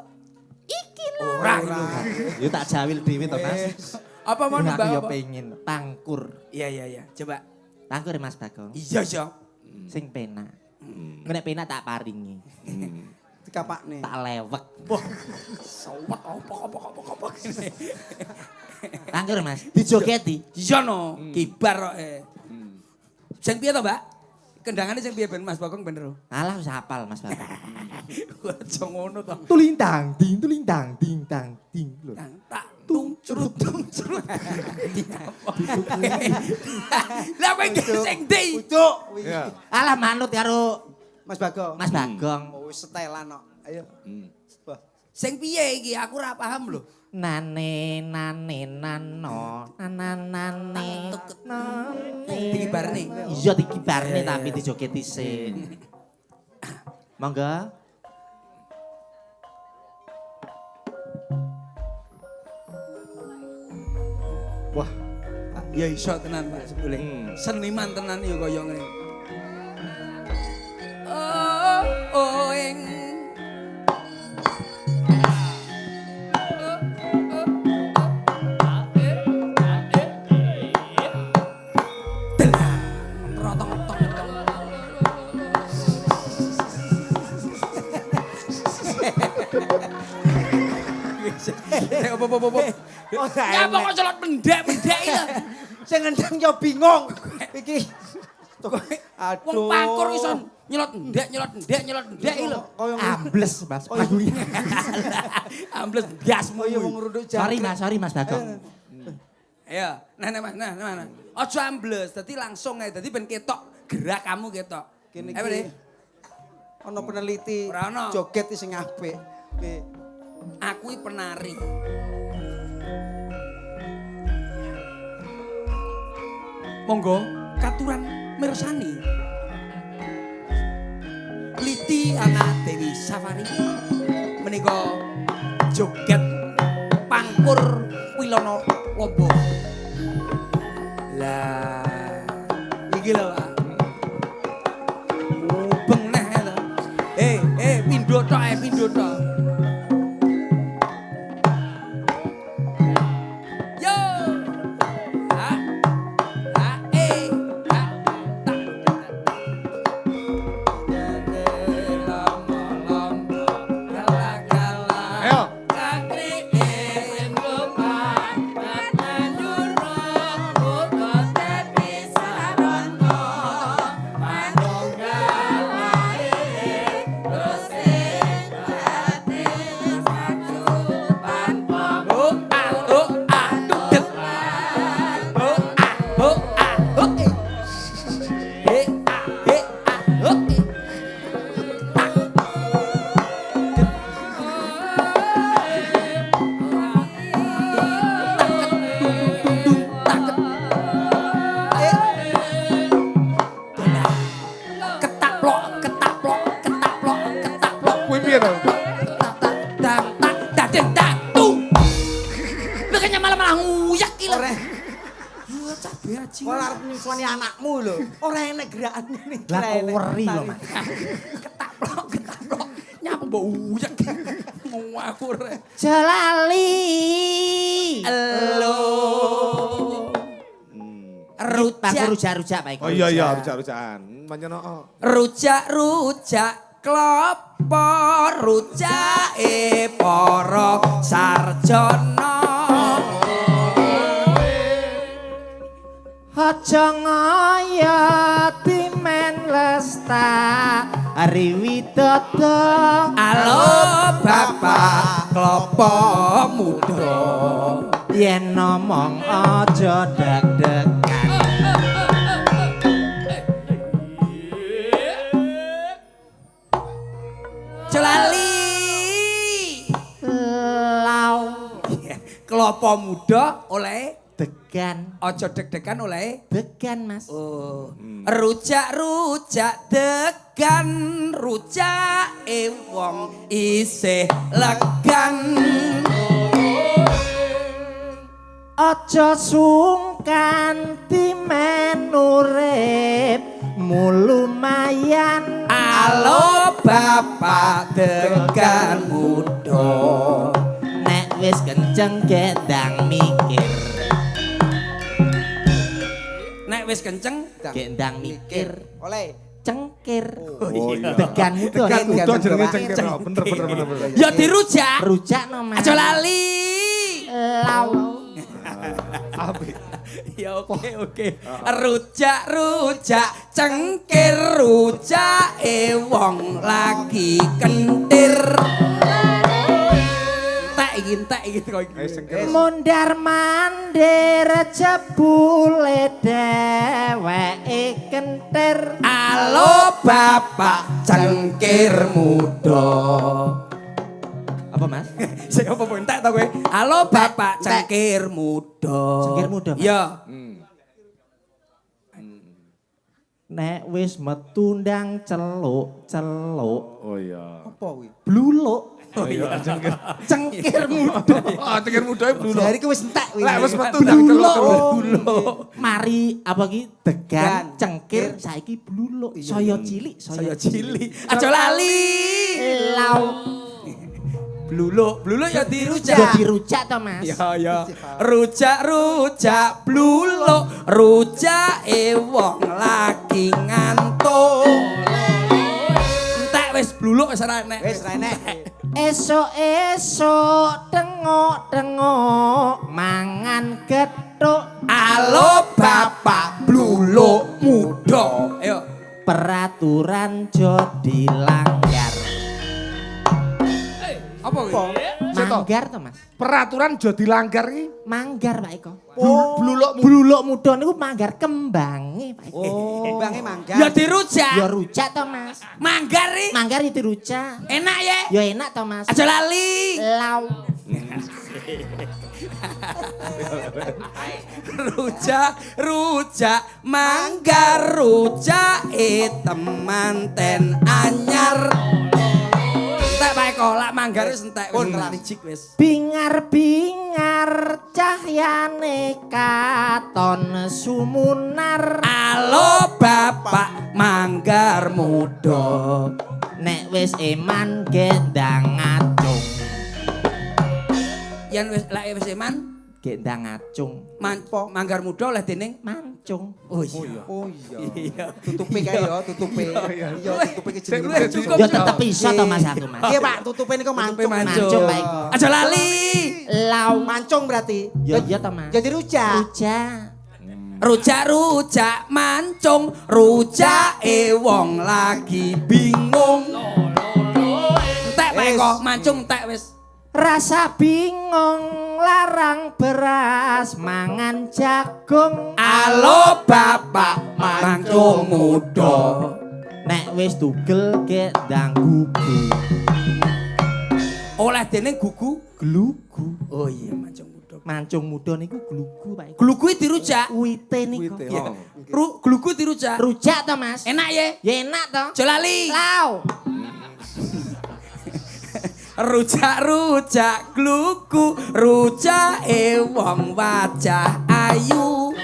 [SPEAKER 1] Iki
[SPEAKER 2] Ora.
[SPEAKER 7] Yo tak jawil dhewe to Mas.
[SPEAKER 2] Apa mau
[SPEAKER 7] Aku
[SPEAKER 2] Mbak?
[SPEAKER 7] yo
[SPEAKER 2] Apa?
[SPEAKER 7] pengen pangkur.
[SPEAKER 2] Iya. Coba.
[SPEAKER 7] Pangkur Mas Bagong.
[SPEAKER 2] Iya, iya.
[SPEAKER 7] Sing penak. Nek penak tak paringi.
[SPEAKER 1] Dikapakne.
[SPEAKER 7] Tak lewek.
[SPEAKER 2] Sawet apa kene.
[SPEAKER 7] Pangkur Mas, dijogeti.
[SPEAKER 2] Iya no, kibar kok. Sing piye to, Mbak? Kendangane sing piye ben Mas Bagong bener.
[SPEAKER 7] Alah wis hafal Mas Bagong.
[SPEAKER 2] Aja ngono to.
[SPEAKER 7] Tulintang ding tang ding lho.
[SPEAKER 2] Tak tung curut. Lah kowe sing ndi?
[SPEAKER 1] Uduk.
[SPEAKER 3] Ya.
[SPEAKER 7] Alah manut karo
[SPEAKER 1] Mas Bagong.
[SPEAKER 7] Mas Bagong.
[SPEAKER 1] Oh, wis setelan kok. Ayo. Wah.
[SPEAKER 2] Sing piye iki? Aku ora paham lho.
[SPEAKER 7] Nane nano nanane
[SPEAKER 2] Dikibarne.
[SPEAKER 7] iya dikibarne tapi dijogeti sik. Monggo.
[SPEAKER 3] Wah,
[SPEAKER 2] Ya iso tenan Pak sebule. Seniman tenan ya kaya ngene. Oh ing Apa. Ya pokok celot mendek iki lho.
[SPEAKER 1] Sing ngendang yo bingung. Iki.
[SPEAKER 2] Wong pangkur iso nyelot ndek iki lho.
[SPEAKER 1] Kaya
[SPEAKER 7] Ambles Mas.
[SPEAKER 2] Ambles gasmu.
[SPEAKER 1] kaya wong ngrunduk
[SPEAKER 7] Sorry Mas Bagong.
[SPEAKER 2] Ya, nah. Aja ambles, dadi langsung ae. Dadi ben ketok gerak kamu ketok.
[SPEAKER 1] Kene
[SPEAKER 2] Ayo, Dik.
[SPEAKER 1] iki. Ana peneliti
[SPEAKER 2] Ora ana.
[SPEAKER 1] joget sing apik. Piye?
[SPEAKER 2] Aku iki penari. Monggo katuran mirsani. Liti ana Dewi Safari. Menika joget pangkur Wilono Lombo. Lah iki lho Pak. Mubeng neh to. Pindho tok. Yo.
[SPEAKER 3] ayo. Kuwi piye to?
[SPEAKER 2] Malah nguyak ki lho.
[SPEAKER 1] Ora
[SPEAKER 2] Cabe aji.
[SPEAKER 1] ora arep nyuswani anakmu lho. Ora enek gerakan ini.
[SPEAKER 7] Lah kok weri lho Mas.
[SPEAKER 2] Ketaplok. Nyapa mbok uyak. Ngawur.
[SPEAKER 7] Jalali.
[SPEAKER 2] Elo.
[SPEAKER 7] Rujak Pak Eko.
[SPEAKER 3] Oh iya, rujak-rujakan. Manyono.
[SPEAKER 2] Rujak klopo rujake para sarjana.
[SPEAKER 7] Aja ngayati men lestari widodo.
[SPEAKER 2] Halo Bapak klopo muda.
[SPEAKER 7] Yen ngomong aja deg-degan.
[SPEAKER 2] Klopo muda oleh
[SPEAKER 7] Degan.
[SPEAKER 2] aja deg-degan oleh
[SPEAKER 7] Degan, Mas.
[SPEAKER 2] oh. Rujak-rujak degan rujak wong isih legan.
[SPEAKER 7] Aja sungkan timen urip mulumayan.
[SPEAKER 2] Halo bapak degan muda.
[SPEAKER 7] Nek wis kenceng gendang mikir.
[SPEAKER 2] Nek wis kenceng
[SPEAKER 7] Gendang mikir.
[SPEAKER 1] Oleh.
[SPEAKER 7] Cengkir.
[SPEAKER 3] Oh iya.
[SPEAKER 7] Degan muda.
[SPEAKER 3] Degan muda
[SPEAKER 1] Degan
[SPEAKER 3] jenenge
[SPEAKER 1] muda.
[SPEAKER 3] cengkir. Bener.
[SPEAKER 2] ya dirujak.
[SPEAKER 7] Rujak no, Mas.
[SPEAKER 2] Aja lali.
[SPEAKER 7] Lau.
[SPEAKER 3] Apik.
[SPEAKER 2] Ya oke. Rujak cengkir rujak wong lagi kentir. Entek iki kok iki.
[SPEAKER 7] Mondar mandir jebule dheweke kentir.
[SPEAKER 2] Halo bapak cengkir muda.
[SPEAKER 7] Apa, Mas?
[SPEAKER 2] Saya apa entek to kowe? Halo bapak cengkir muda.
[SPEAKER 7] Cengkir muda, Mas?
[SPEAKER 2] Ya.
[SPEAKER 7] Nek wis metu ndang celuk.
[SPEAKER 3] Oh iya.
[SPEAKER 1] Apa kuwi?
[SPEAKER 7] Bluluk.
[SPEAKER 3] Oh iya, cengkir.
[SPEAKER 7] Cengkir muda.
[SPEAKER 3] Ah, cengkir muda dulu.
[SPEAKER 1] Jari ku wis entek kuwi.
[SPEAKER 3] Lek wis metu ndang celuk.
[SPEAKER 7] Mari apa ki degan
[SPEAKER 1] Degan,
[SPEAKER 7] cengkir saiki bluluk. Saya cilik,
[SPEAKER 2] Saya cilik. Aja lali.
[SPEAKER 7] Lau.
[SPEAKER 2] Bluluk ya dirujak.
[SPEAKER 7] Jadi rujak to, Mas.
[SPEAKER 2] Ya. Rujak bluluk, rujak wong lagi ngantuk. Entek wis bluluk wis ora enek.
[SPEAKER 1] Wis ra enek.
[SPEAKER 7] Esok-esok tengok-tengok mangan gethuk.
[SPEAKER 2] Halo bapak bluluk muda. Ayo.
[SPEAKER 7] Peraturan jo dilanggar.
[SPEAKER 2] Apa kuwi?
[SPEAKER 7] Manggar to, Mas?
[SPEAKER 3] Peraturan jo dilanggar iki.
[SPEAKER 7] Manggar, Pak Eko.
[SPEAKER 3] Bluluk
[SPEAKER 7] muda niku manggar kembange, Pak Eko.
[SPEAKER 1] Oh, bange mangga.
[SPEAKER 2] Ya dirujak.
[SPEAKER 7] Ya rujak to, Mas.
[SPEAKER 2] Manggar iki.
[SPEAKER 7] Manggar itu rujak.
[SPEAKER 2] Enak ya?
[SPEAKER 7] Ya enak to, Mas.
[SPEAKER 2] Aja lali.
[SPEAKER 7] Lau.
[SPEAKER 2] Rujak manggar rujak temanten anyar. Entek Pak Eko, lak manggar wis entek wis licik wis.
[SPEAKER 7] Bingar-bingar cahyane katon sumunar.
[SPEAKER 2] Halo bapak manggar muda.
[SPEAKER 7] Nek wis eman gendang ngacung.
[SPEAKER 2] Yen wis lak wis eman
[SPEAKER 7] Gendang ngacung.
[SPEAKER 2] manggar muda oleh dening
[SPEAKER 7] Mancung.
[SPEAKER 2] oh iya.
[SPEAKER 1] Oh iya.
[SPEAKER 2] Iya.
[SPEAKER 1] Tutupe kae ya, tutupe. Iya, tutupe ke jenenge.
[SPEAKER 2] Luwih cukup.
[SPEAKER 7] Ya tetep iso to, Mas, aku, Mas.
[SPEAKER 1] Iya, Pak, tutupe niku mancung.
[SPEAKER 7] Mancung, Pak Eko.
[SPEAKER 2] Aja lali.
[SPEAKER 7] Lau.
[SPEAKER 1] Mancung berarti.
[SPEAKER 7] Ya iya to, Mas.
[SPEAKER 1] Jadi rujak.
[SPEAKER 7] Rujak.
[SPEAKER 2] Rujak mancung, rujak wong lagi bingung. Entek Pak Eko, mancung entek wis.
[SPEAKER 7] Rasa bingung larang beras mangan jagung.
[SPEAKER 2] Halo bapak mancung muda.
[SPEAKER 7] Nek wis tugel gendang gugu.
[SPEAKER 2] Oleh dening gugu.
[SPEAKER 7] Glugu.
[SPEAKER 2] Oh iya mancung muda.
[SPEAKER 7] Mancung muda niku glugu, Pak Eko.
[SPEAKER 2] Glugu dirujak.
[SPEAKER 7] Wite niku.
[SPEAKER 2] Iya. Glugu dirujak.
[SPEAKER 7] Rujak to, Mas?
[SPEAKER 2] Enak ya?
[SPEAKER 7] Ya enak to.
[SPEAKER 2] Aja lali.
[SPEAKER 7] Lau.
[SPEAKER 2] Rujak glugu, rujak wong wajah ayu.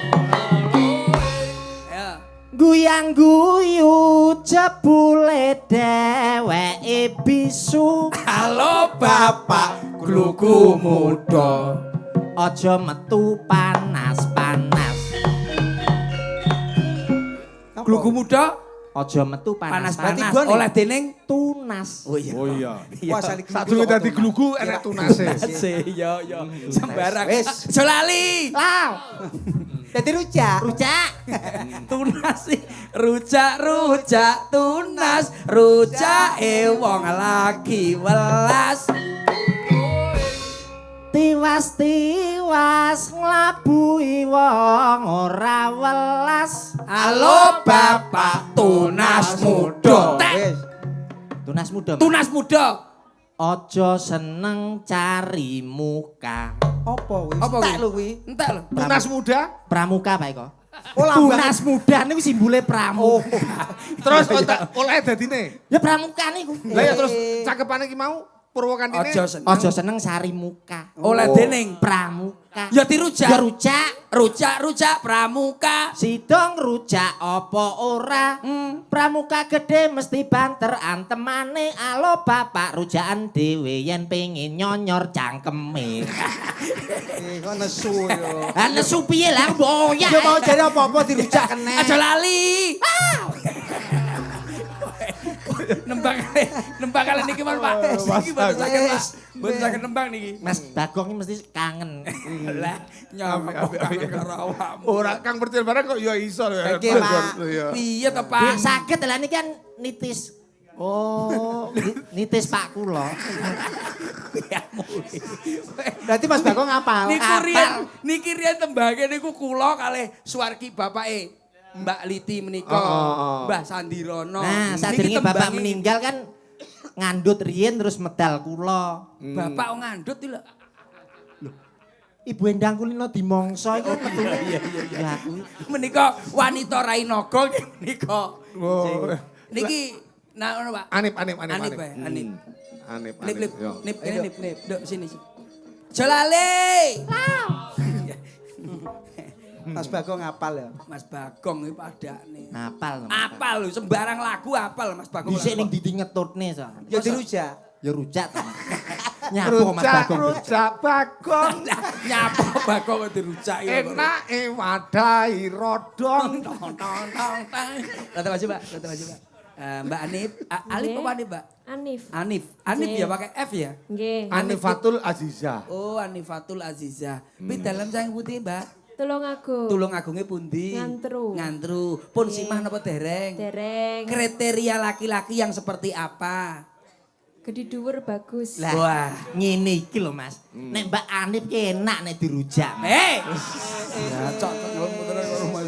[SPEAKER 2] Ya.
[SPEAKER 7] Guyang-guyu jebule dheweke bisu.
[SPEAKER 2] Halo bapak glugu muda.
[SPEAKER 7] Aja metu panas-panas.
[SPEAKER 2] Glugu muda
[SPEAKER 7] Aja metu panas-panas.
[SPEAKER 2] panas-panas oleh dening
[SPEAKER 7] tunas.
[SPEAKER 2] oh iya.
[SPEAKER 3] Oh iya.
[SPEAKER 1] Wah, saiki
[SPEAKER 3] Sadurunge dadi glugu enek tunase.
[SPEAKER 2] Ya sembarang.
[SPEAKER 1] Wis.
[SPEAKER 2] Aja lali.
[SPEAKER 7] Lau.
[SPEAKER 1] Jadi rujak.
[SPEAKER 7] Rujak.
[SPEAKER 2] Tunas sih. Rujak tunas, rujak wong lagi welas.
[SPEAKER 7] Tiwas-tiwas nglabuhi wong ora welas.
[SPEAKER 2] Halo bapak tunas muda.
[SPEAKER 1] Wis.
[SPEAKER 7] Tunas muda. Mas.
[SPEAKER 2] Tunas muda.
[SPEAKER 7] Ojo seneng cari muka.
[SPEAKER 1] Apa kuwi?
[SPEAKER 2] Apa
[SPEAKER 1] Tak
[SPEAKER 2] kuwi?
[SPEAKER 1] lho kuwi.
[SPEAKER 2] Entek lho.
[SPEAKER 3] Tunas muda.
[SPEAKER 7] Pramuka Pak Eko.
[SPEAKER 1] Oh, lambang.
[SPEAKER 7] Tunas muda niku simbole pramuka.
[SPEAKER 3] Terus oleh dadine.
[SPEAKER 7] Ya pramuka niku.
[SPEAKER 3] Lah ya terus cakepane ki mau Purwokantine.
[SPEAKER 7] Ojo seneng sari muka.
[SPEAKER 2] Oleh dening
[SPEAKER 7] Pramuka.
[SPEAKER 2] ya dirujak.
[SPEAKER 7] Ya rujak.
[SPEAKER 2] Rujak pramuka.
[SPEAKER 7] Sidong rujak apa ora? Pramuka gede mesti banter antemane. Alo bapak rujakan dhewe yen pengin nyonyor cangkeme.
[SPEAKER 1] Kok nesu yo.
[SPEAKER 7] Lah nesu piye lah boyak.
[SPEAKER 1] Yo mau jare apa-apa dirujak kene.
[SPEAKER 2] Aja lali. Nembang kali niki Mas Pak. Iki mboten saged Pak. Mboten saged nembang niki.
[SPEAKER 7] Mas Bagong ini mesti kangen.
[SPEAKER 2] Lah nyamuk kangen karo awakmu.
[SPEAKER 3] Ora Kang Pertil barang kok ya iso ya.
[SPEAKER 1] Oke, Pak.
[SPEAKER 2] Piye to
[SPEAKER 7] Dia
[SPEAKER 2] Pak?
[SPEAKER 7] sakit lah ini kan nitis.
[SPEAKER 3] Oh.
[SPEAKER 7] Nitis Pak kula.
[SPEAKER 1] Berarti Mas Bagong ngapal.
[SPEAKER 2] Niki riyen tembange niku kula kalih Suwargi bapake Mbak Liti menika. Mbah Sandirono.
[SPEAKER 7] Nah, saat
[SPEAKER 2] Niki
[SPEAKER 7] ini bapak
[SPEAKER 2] tembange-
[SPEAKER 7] meninggal kan ngandut riyen terus medal kula.
[SPEAKER 2] Bapak kok ngandut iki lho.
[SPEAKER 7] Ibu Endang kulino dimongso iku metu. Iya. Ya kuwi.
[SPEAKER 2] Menika wanita Rainaga nggih menika.
[SPEAKER 3] Oh.
[SPEAKER 2] Niki nah ngono Pak.
[SPEAKER 3] Anip.
[SPEAKER 2] Anip ya, Anip.
[SPEAKER 3] Anip.
[SPEAKER 2] Lip.
[SPEAKER 3] Yo.
[SPEAKER 2] Nip, kene nip. Dok sini. Jolale.
[SPEAKER 1] Mas Bagong ngapal ya.
[SPEAKER 2] Mas Bagong iki padane.
[SPEAKER 7] Apal.
[SPEAKER 2] Apal lho, sembarang lagu apal Mas Bagong.
[SPEAKER 7] Dhisik ning didi ngetutne so.
[SPEAKER 1] Ya dirujak.
[SPEAKER 7] Ya rujak to. Nyapo Mas Bagong.
[SPEAKER 3] Rujak Bagong.
[SPEAKER 2] Nyapa Bagong kok dirujak ya.
[SPEAKER 3] Enake wadahi rodong.
[SPEAKER 2] Tong. Kata maju Pak. Mbak Anif, Alif apa Anif Mbak?
[SPEAKER 4] Anif.
[SPEAKER 2] Anif
[SPEAKER 4] Nggih.
[SPEAKER 2] ya pakai F ya?
[SPEAKER 4] Nggih.
[SPEAKER 3] Anifatul Azizah.
[SPEAKER 2] Oh, Anifatul Azizah. Pi dalam sayang putih, Mbak.
[SPEAKER 4] Tulungagung.
[SPEAKER 2] Tulung agungnya pundi? Ngantru. Pun simah napa dereng?
[SPEAKER 4] Dereng.
[SPEAKER 2] Kriteria laki-laki yang seperti apa?
[SPEAKER 4] Gede dhuwur bagus.
[SPEAKER 7] Lah,
[SPEAKER 2] Wah.
[SPEAKER 7] ngene iki lho Mas. Nek Mbak Anif ki enak nek dirujak.
[SPEAKER 2] Ya, cok muter rumah.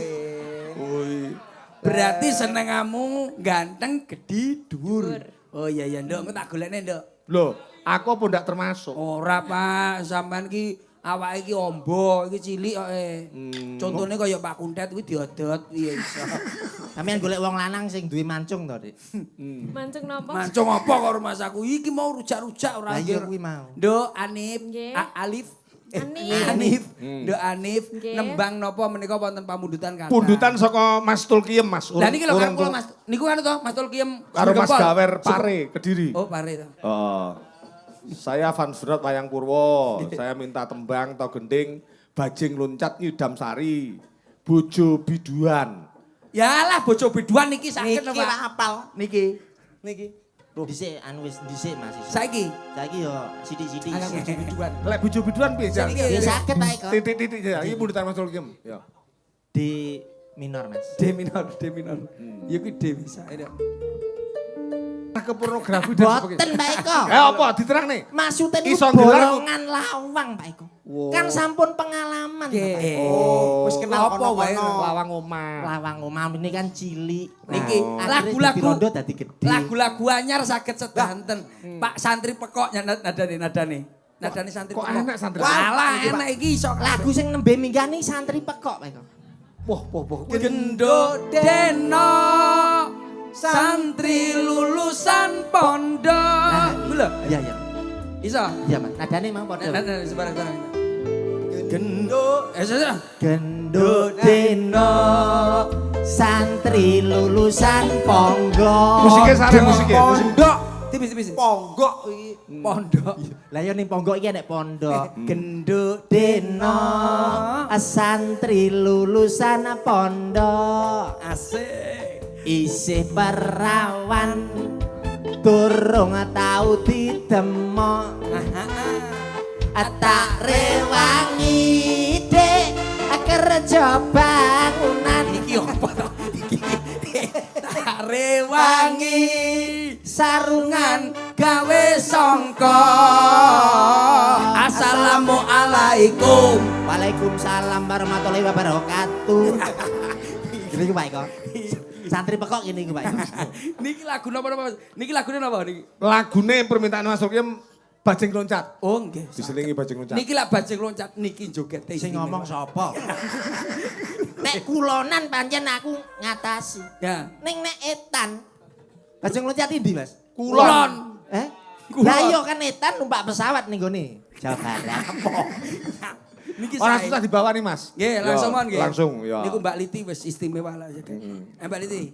[SPEAKER 2] Berarti senengamu ganteng, gede, dhuwur. Oh iya, Nduk, engko tak golekne, Nduk.
[SPEAKER 3] Loh, aku apa ndak termasuk?
[SPEAKER 2] Ora, Pak, sampean ki awake iki ombo, iki cilik kok. Contone kaya Pak Kuntet kuwi diodot piye iso.
[SPEAKER 7] Sampeyan golek wong lanang sing duwe mancung to, Dik.
[SPEAKER 4] Mancung napa?
[SPEAKER 2] Mancung apa kok rumah saku? Iki mau rujak-rujak ora
[SPEAKER 7] Lah iya kuwi mau.
[SPEAKER 2] Nduk Anif,
[SPEAKER 4] Nggih.
[SPEAKER 2] Alif.
[SPEAKER 4] Anif.
[SPEAKER 2] Nduk Anif,
[SPEAKER 4] Nggih.
[SPEAKER 2] nembang napa menika wonten pamundutan kata.
[SPEAKER 3] Pundutan saka Mas Tulkiem, Mas.
[SPEAKER 2] Lah niki lho
[SPEAKER 3] Urung-
[SPEAKER 2] karo kula Mas. Niku anu to, Mas Tulkiem.
[SPEAKER 3] Karo Mas
[SPEAKER 2] Sugempol.
[SPEAKER 3] Gawer Pare, Kediri.
[SPEAKER 2] Oh, Pare to.
[SPEAKER 3] Oh. Saya fans berat Wayang Purwo. Saya minta tembang atau gending bajing loncat nyidam sari. Bojo biduan.
[SPEAKER 2] Yalah bojo biduan niki sakit
[SPEAKER 1] Niki
[SPEAKER 2] Pak.
[SPEAKER 1] lah apal. Niki.
[SPEAKER 7] Dhisik anu wis dhisik Mas.
[SPEAKER 2] Saiki
[SPEAKER 7] Saiki yo sithik-sithik.
[SPEAKER 2] ana bojo biduan.
[SPEAKER 3] Lek bojo biduan piye, Jan?
[SPEAKER 7] Ya sakit Pak Eko.
[SPEAKER 3] Titik-titik ya. Iki pundutan Mas Tulkiem. Ya.
[SPEAKER 7] D minor Mas.
[SPEAKER 2] D minor. Ya kuwi D bisa.
[SPEAKER 3] Ke pornografi dan sebagainya.
[SPEAKER 7] Boten Pak Eko.
[SPEAKER 3] Apa diterang nih?
[SPEAKER 7] Maksudnya
[SPEAKER 3] Iso
[SPEAKER 7] niku
[SPEAKER 3] ngelar kok.
[SPEAKER 7] bolongan lawang Pak Eko.
[SPEAKER 3] Wow.
[SPEAKER 7] Kan sampun pengalaman. Pak Eko.
[SPEAKER 3] Oh.
[SPEAKER 1] Wis kenal
[SPEAKER 2] Apa wae
[SPEAKER 1] kono-kono.
[SPEAKER 3] Lawang omah.
[SPEAKER 7] Lawang omah ini kan cilik.
[SPEAKER 2] Niki
[SPEAKER 7] Akhirnya
[SPEAKER 2] lagu-lagu
[SPEAKER 7] dadi rondo dadi gede.
[SPEAKER 2] Lagu-lagu anyar saged sedanten. Pak santri pekok nadane. Nadane santri
[SPEAKER 3] Kok
[SPEAKER 2] pekok.
[SPEAKER 3] enak santri?
[SPEAKER 2] Walah enak iki iso
[SPEAKER 7] Lagu sing nembe minggani santri pekok Pak Eko.
[SPEAKER 3] Wah.
[SPEAKER 2] Gendho Deno santri lulusan pondok. Lho,
[SPEAKER 7] Iya iya.
[SPEAKER 2] iso.
[SPEAKER 7] Iya Mas. Nadane mang padha.
[SPEAKER 2] Nah, sebarang. Gendho,
[SPEAKER 7] Gendho deno santri lulusan ponggo.
[SPEAKER 3] Musiknya sare musiknya.
[SPEAKER 2] pondok. Tipis-tipis.
[SPEAKER 1] Ponggok iki.
[SPEAKER 2] Pondok.
[SPEAKER 7] Lah yo ning ponggo iki nek pondok. Gendho deno santri lulusan pondok.
[SPEAKER 2] Asik.
[SPEAKER 7] Isih perawan durung tau didemok. Tak rewangi dek kerja bangunan.
[SPEAKER 2] Iki apa to? Iki tak rewangi sarungan gawe songko. Assalamualaikum.
[SPEAKER 7] Waalaikumsalam warahmatullahi wabarakatuh. Gini Pak Eko. Santri pekok gini gue Pak.
[SPEAKER 2] Niki lagu napa Mas? Niki lagune napa niki?
[SPEAKER 3] Lagune permintaan Mas Rukyem bajing loncat.
[SPEAKER 2] Oh nggih.
[SPEAKER 3] Diselingi bajing loncat.
[SPEAKER 2] Niki lak bajing loncat niki joget
[SPEAKER 7] Sing ngomong sapa? Nek kulonan pancen aku ngatasi.
[SPEAKER 2] Ya.
[SPEAKER 7] Ning nek etan. Bajing loncat ndi, Mas?
[SPEAKER 2] Kulon.
[SPEAKER 7] Eh?
[SPEAKER 2] Kulon.
[SPEAKER 7] Lah iya kan etan numpak pesawat ning gone Jawa Barat.
[SPEAKER 2] Niki
[SPEAKER 3] Orang
[SPEAKER 2] sae.
[SPEAKER 3] susah dibawa nih Mas.
[SPEAKER 2] Nggih, langsung mon nggih.
[SPEAKER 3] Langsung, ya.
[SPEAKER 2] Niku Mbak Liti wis istimewa lah ya. Mbak Liti.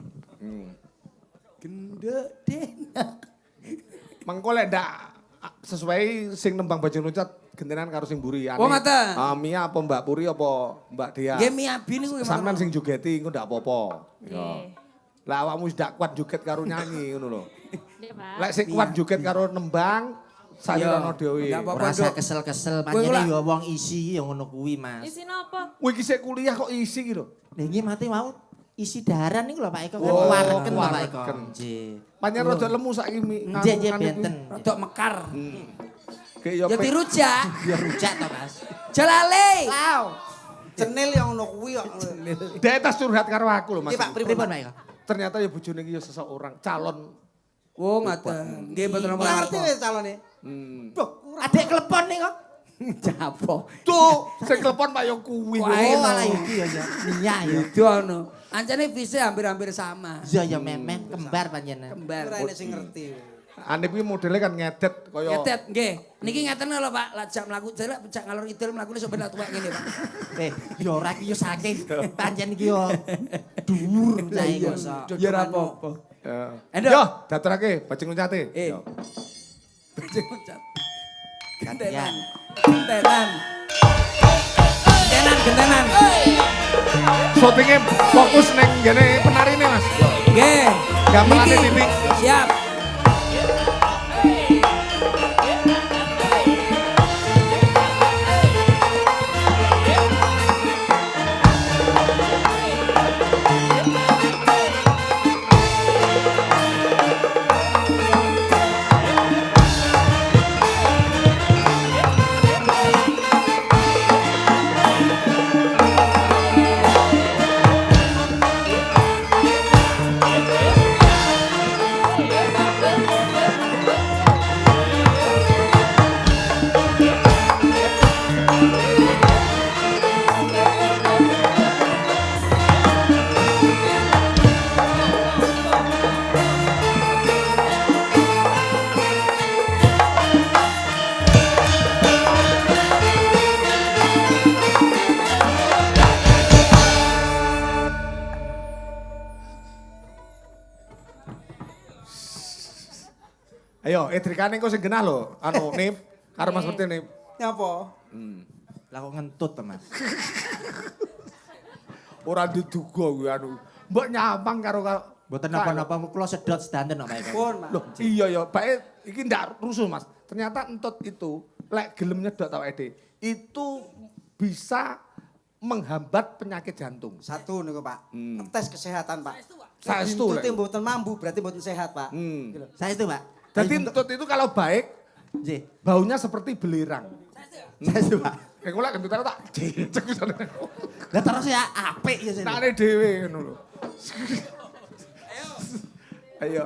[SPEAKER 2] Gendek den.
[SPEAKER 3] Mengko lek ndak sesuai sing nembang bajing loncat gentenan karo sing mburi.
[SPEAKER 2] Oh, ngoten.
[SPEAKER 3] Mia apa Mbak Puri apa Mbak Dea?
[SPEAKER 2] Nggih Miabi niku
[SPEAKER 3] Sampeyan sing jogeti engko ndak apa-apa. Ya.
[SPEAKER 4] Nggih.
[SPEAKER 3] Lah awakmu wis ndak kuat joget karo nyanyi ngono lho.
[SPEAKER 4] Nggih, Pak.
[SPEAKER 3] Lek sing kuat joget karo nembang sayuran dhewe.
[SPEAKER 2] Nggak apa-apa.
[SPEAKER 7] Ora usah
[SPEAKER 2] Nduk.
[SPEAKER 7] kesel-kesel
[SPEAKER 2] Kowe
[SPEAKER 7] pancen
[SPEAKER 2] ora-
[SPEAKER 7] ya wong isi ya ngono kuwi, Mas.
[SPEAKER 4] Isi napa?
[SPEAKER 3] Kowe iki sik kuliah kok isi iki lho.
[SPEAKER 7] Lah iki mate mau isi daharan niku lho Pak Eko kan
[SPEAKER 3] Oh,
[SPEAKER 7] wareken lho Pak Eko.
[SPEAKER 3] wareken.
[SPEAKER 7] Nggih.
[SPEAKER 3] Panjen rada lemu saiki
[SPEAKER 7] Nggih, nggih benten.
[SPEAKER 2] Rodok mekar.
[SPEAKER 3] Kayak
[SPEAKER 2] Ya dirujak.
[SPEAKER 7] Ya rujak to, Mas.
[SPEAKER 2] Jalale.
[SPEAKER 7] Lau.
[SPEAKER 1] Cenil yang ngono kuwi kok.
[SPEAKER 3] Dia tas curhat karo aku lho Mas.
[SPEAKER 7] Iki Pak pripun Pak Eko?
[SPEAKER 3] Ternyata ya bojone iki ya seseorang calon.
[SPEAKER 2] Oh ngoten. Nggih mboten napa
[SPEAKER 1] Ngerti
[SPEAKER 2] ngerti.
[SPEAKER 1] wis calone.
[SPEAKER 7] Adek klepon nih kok.
[SPEAKER 2] Japo.
[SPEAKER 3] Tuh, sing telepon Pak yo kuwi.
[SPEAKER 2] Wah,
[SPEAKER 7] Oh,
[SPEAKER 2] enak.
[SPEAKER 7] malah iki ya ya. Minyak ya.
[SPEAKER 2] Itu ono. Ancane vise hampir-hampir sama.
[SPEAKER 7] Iya ya memeh kembar panjenengan.
[SPEAKER 2] Kembar.
[SPEAKER 1] Ora enek sing ngerti.
[SPEAKER 3] Ane kuwi modele kan ngedet kaya
[SPEAKER 2] Ngetet nggih. Niki ngeten lho Pak, lajak mlaku jelek pecak ngalor idul mlakune sok ben tuwek ngene Pak.
[SPEAKER 7] Ya ora iki yo saking pancen iki yo dhuwur cahe kok.
[SPEAKER 2] Ya ora apa-apa.
[SPEAKER 3] Ya.
[SPEAKER 2] Endok.
[SPEAKER 3] Yo, daterake bajing loncate.
[SPEAKER 2] Eh.
[SPEAKER 3] Yo.
[SPEAKER 2] Bajing loncat. Gentenan.
[SPEAKER 7] Ya.
[SPEAKER 2] Gentenan. Gentenan, gentenan.
[SPEAKER 3] Syutinge fokus ning ngene penarine Mas.
[SPEAKER 2] Nggih.
[SPEAKER 3] Gamelane
[SPEAKER 2] Niki.
[SPEAKER 3] titik.
[SPEAKER 2] Siap.
[SPEAKER 3] Ayo, etrikane kok sing genah lho. Anu Nip karo Mas Berti Nip.
[SPEAKER 1] Nyapa?
[SPEAKER 7] Lah kok ngentut to, Mas.
[SPEAKER 3] Ora diduga kuwi anu. Mbok nyampang karo
[SPEAKER 7] Mboten napa-napa kula sedot sedanten kok Pak Eko.
[SPEAKER 1] Pun, Mas.
[SPEAKER 3] Loh, iya ya, bae iki ndak rusuh Mas. Ternyata entut itu lek gelem nyedot awake itu bisa menghambat penyakit jantung.
[SPEAKER 1] Satu niku Pak. Ngetes kesehatan Pak.
[SPEAKER 3] Saestu,
[SPEAKER 1] Entute
[SPEAKER 3] Lek.
[SPEAKER 1] mboten mambu berarti mboten sehat Pak.
[SPEAKER 7] Saya itu, Pak.
[SPEAKER 3] Jadi entut itu kalau baik
[SPEAKER 7] Nggih.
[SPEAKER 3] baunya seperti belerang.
[SPEAKER 7] Saya itu, Pak.
[SPEAKER 3] Kayak kula kentutane tak cecek sana.
[SPEAKER 7] Lah terus ya apik ya sini.
[SPEAKER 3] Nane dhewe ngono lho. Ayo.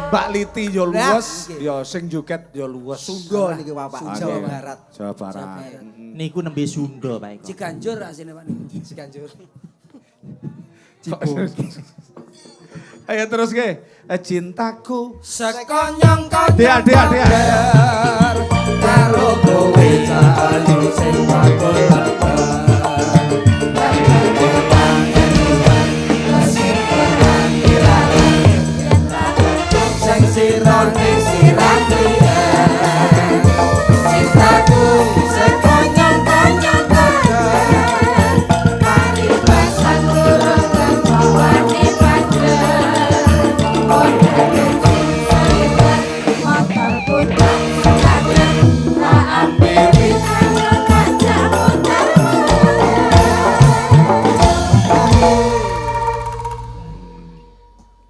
[SPEAKER 3] Mbak Liti yo
[SPEAKER 1] Nah,
[SPEAKER 3] luwes,
[SPEAKER 1] nggih.
[SPEAKER 3] yo sing joget yo luwes.
[SPEAKER 1] Sunda niki Bapak, Jawa
[SPEAKER 3] Oke.
[SPEAKER 1] Barat.
[SPEAKER 3] Jawa Barat.
[SPEAKER 7] Niku nembe Sunda Pak Eko.
[SPEAKER 2] Ciganjur asine Pak.
[SPEAKER 1] Ciganjur.
[SPEAKER 3] Ayo terus ke. Cintaku.
[SPEAKER 2] Sekonyong
[SPEAKER 3] Dea, dea, dea.
[SPEAKER 2] karo kowe cahayu sing bakul bakal. Sing sirone sirane cintaku sekonyong-konyong mari pasan kurang wani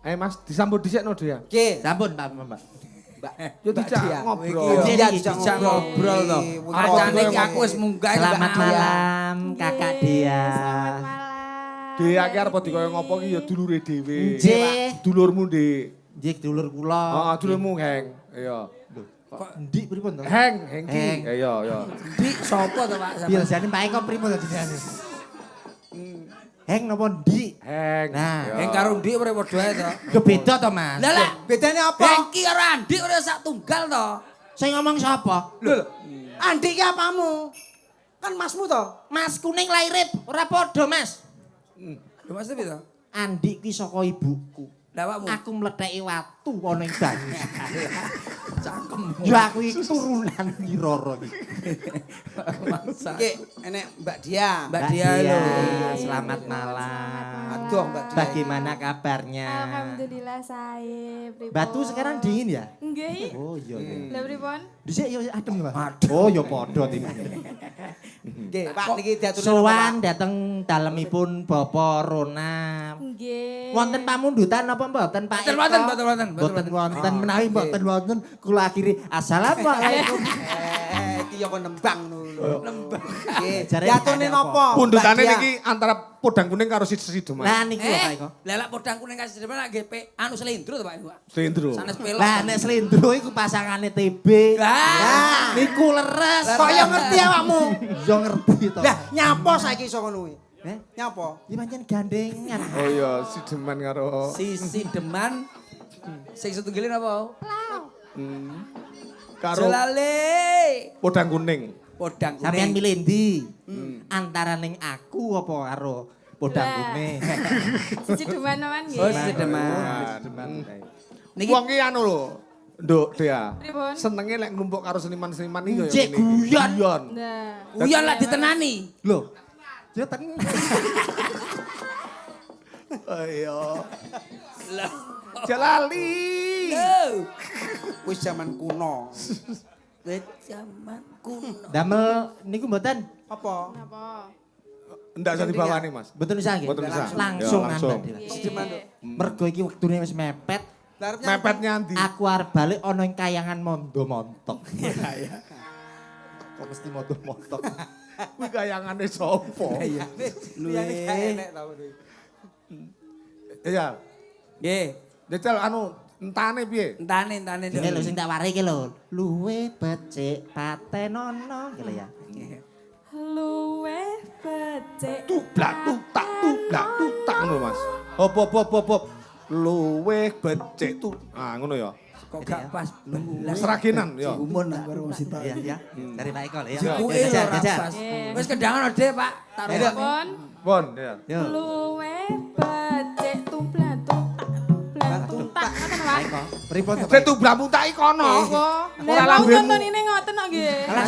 [SPEAKER 3] Ayo Mas, disambut dhisik no dia.
[SPEAKER 1] Oke,
[SPEAKER 7] Sampun Pak Mbak.
[SPEAKER 3] Yo dijak
[SPEAKER 1] Dia.
[SPEAKER 3] ngobrol.
[SPEAKER 1] Iya, dijak
[SPEAKER 2] Dijak ngobrol to.
[SPEAKER 1] Wih,
[SPEAKER 2] Arcane
[SPEAKER 3] ngobrol.
[SPEAKER 2] iki aku wis munggah
[SPEAKER 7] Selamat malam Kakak Dia.
[SPEAKER 3] Dia ki arep dikoyo ngopo ki ya dulure dhewe.
[SPEAKER 7] Nggih.
[SPEAKER 3] Dulurmu, Dik.
[SPEAKER 7] Nggih dulur kula.
[SPEAKER 3] Heeh, dulurmu Heng. Iya.
[SPEAKER 7] Kok ndik pripun to?
[SPEAKER 3] Heng, Hengki.
[SPEAKER 7] Heng.
[SPEAKER 3] Iya, iya.
[SPEAKER 2] Dik sapa to Pak?
[SPEAKER 7] Biasane Pak Eko pripun to jenenge? Heng napa ndik?
[SPEAKER 3] Heng.
[SPEAKER 7] Nah,
[SPEAKER 3] Iya.
[SPEAKER 2] Heng karo Dik ora padha ae to.
[SPEAKER 7] Yo beda to Mas.
[SPEAKER 2] Lah lah,
[SPEAKER 1] bedane apa?
[SPEAKER 2] Hengki karo Andik ora sak tunggal to.
[SPEAKER 7] Sing ngomong sapa?
[SPEAKER 1] Lho, Andi ki apamu? Kan masmu to?
[SPEAKER 7] Mas kuning lairip ora padha Mas.
[SPEAKER 2] Lho Mas piye to?
[SPEAKER 7] Andi ki saka ibuku.
[SPEAKER 2] Lah awakmu.
[SPEAKER 7] Aku mletheki watu ana ing banyu.
[SPEAKER 2] Cangkem.
[SPEAKER 7] Yo aku iki turunan Wirara iki.
[SPEAKER 2] Masa.
[SPEAKER 1] Oke, enek Mbak Dia.
[SPEAKER 2] Mbak Dia lho.
[SPEAKER 7] Selamat malam.
[SPEAKER 1] Aduh, Mbak Dia.
[SPEAKER 7] Bagaimana kabarnya?
[SPEAKER 4] Alhamdulillah saya. pripun?
[SPEAKER 7] Batu sekarang dingin ya?
[SPEAKER 4] Nggih.
[SPEAKER 7] Oh iya.
[SPEAKER 4] Lah pripun?
[SPEAKER 7] Dhisik yo adem Mas. Oh ya padha timane.
[SPEAKER 1] Nggih, Pak niki diatur
[SPEAKER 7] Sowan dateng dalemipun Bapak Rona.
[SPEAKER 4] Nggih.
[SPEAKER 7] Wonten pamundutan apa mboten Pak Eko?
[SPEAKER 2] Mboten
[SPEAKER 7] Mboten menawi mboten wonten kula akhiri assalamualaikum.
[SPEAKER 1] Iki yo kon nembang lho. Nembang. Nggih,
[SPEAKER 7] Jare
[SPEAKER 1] diaturne
[SPEAKER 7] apa?
[SPEAKER 1] napa?
[SPEAKER 3] Pundutane
[SPEAKER 1] Mbak Dia?
[SPEAKER 3] niki antara podang kuning karo sideman.
[SPEAKER 7] Lah niki lho Pak Eko.
[SPEAKER 2] Lah lek podang kuning kasih depan nggih anu selindro to Pak Iku.
[SPEAKER 3] Slendro.
[SPEAKER 2] Sanes pelok.
[SPEAKER 7] Lah nek slendro iku pasangane TB.
[SPEAKER 2] Lah.
[SPEAKER 7] Niku leres.
[SPEAKER 1] Kok yo ngerti awakmu?
[SPEAKER 7] Yo ngerti to.
[SPEAKER 1] Lah nyapa saiki iso ngono kuwi?
[SPEAKER 7] Eh,
[SPEAKER 1] Nyapa?
[SPEAKER 7] iki pancen gandengan.
[SPEAKER 3] Oh iya, sideman karo
[SPEAKER 2] Sisi deman sing setunggalin apa?
[SPEAKER 3] karo
[SPEAKER 2] Jelale.
[SPEAKER 3] podang kuning.
[SPEAKER 2] Podang
[SPEAKER 7] Sampeyan
[SPEAKER 2] kuning.
[SPEAKER 7] milih ndi? Antara ning aku apa karo podang
[SPEAKER 4] Lah.
[SPEAKER 7] kuning?
[SPEAKER 4] Siji deman-deman nggih.
[SPEAKER 2] Oh, sisi deman.
[SPEAKER 3] Niki wong ki anu lho. Nduk Dea.
[SPEAKER 4] Pripun?
[SPEAKER 3] Senenge lek nglumpuk karo seniman-seniman iki ya
[SPEAKER 7] Cek guyon.
[SPEAKER 3] Guyon.
[SPEAKER 4] Nah.
[SPEAKER 2] Uyan lah ditenani.
[SPEAKER 7] Loh. Ya tenan.
[SPEAKER 3] Ayo. Jalali.
[SPEAKER 1] Wis zaman kuno.
[SPEAKER 2] Wis zaman kuno.
[SPEAKER 7] Damel niku mboten.
[SPEAKER 1] Apa?
[SPEAKER 4] Napa?
[SPEAKER 3] Ndak usah dibawani, Mas.
[SPEAKER 7] Mboten usah nggih.
[SPEAKER 3] Mboten usah.
[SPEAKER 7] Langsung
[SPEAKER 3] Ya, langsung.
[SPEAKER 7] Anda Dewa.
[SPEAKER 1] Siji manduk.
[SPEAKER 7] Mergo iki wektune wis mepet.
[SPEAKER 3] Mepetnya ndi?
[SPEAKER 7] Aku arep balik ana ing kayangan mondo montok. Iya. Kok mesti mondo montok.
[SPEAKER 3] Kuwi kayangane sapa?
[SPEAKER 1] Liyane gak enek tau.
[SPEAKER 3] Iya.
[SPEAKER 2] Nggih,
[SPEAKER 3] Jajal anu entane piye?
[SPEAKER 2] entane.
[SPEAKER 7] Iki lho sing tak warai iki lho. Luwe becik patenono gitu ya.
[SPEAKER 4] Luwe becik.
[SPEAKER 3] Tublak tutak ngono Mas. Hop. Luweh becik tu. Ah ngono ya.
[SPEAKER 2] Kok gak pas belas.
[SPEAKER 3] Seragenan ya.
[SPEAKER 2] Umur nang karo wong sinta.
[SPEAKER 7] Iya ya. Dari Pak Eko ya.
[SPEAKER 2] Kuwi
[SPEAKER 7] Jajar,
[SPEAKER 2] ora
[SPEAKER 7] jajar.
[SPEAKER 2] pas. Wis kendangan ode, Pak. Taruh.
[SPEAKER 4] Pon.
[SPEAKER 3] Pon ya.
[SPEAKER 7] Yo.
[SPEAKER 4] Luwe becik tumplah tuntak. Ngoten
[SPEAKER 7] Pak
[SPEAKER 4] wae.
[SPEAKER 7] Eko, pripun to, Pak?
[SPEAKER 3] Sing tublak mutak iki kono.
[SPEAKER 4] Nek
[SPEAKER 3] Ora
[SPEAKER 4] mau
[SPEAKER 3] lambemu.
[SPEAKER 4] nontonine ngoten kok nggih.
[SPEAKER 7] Alah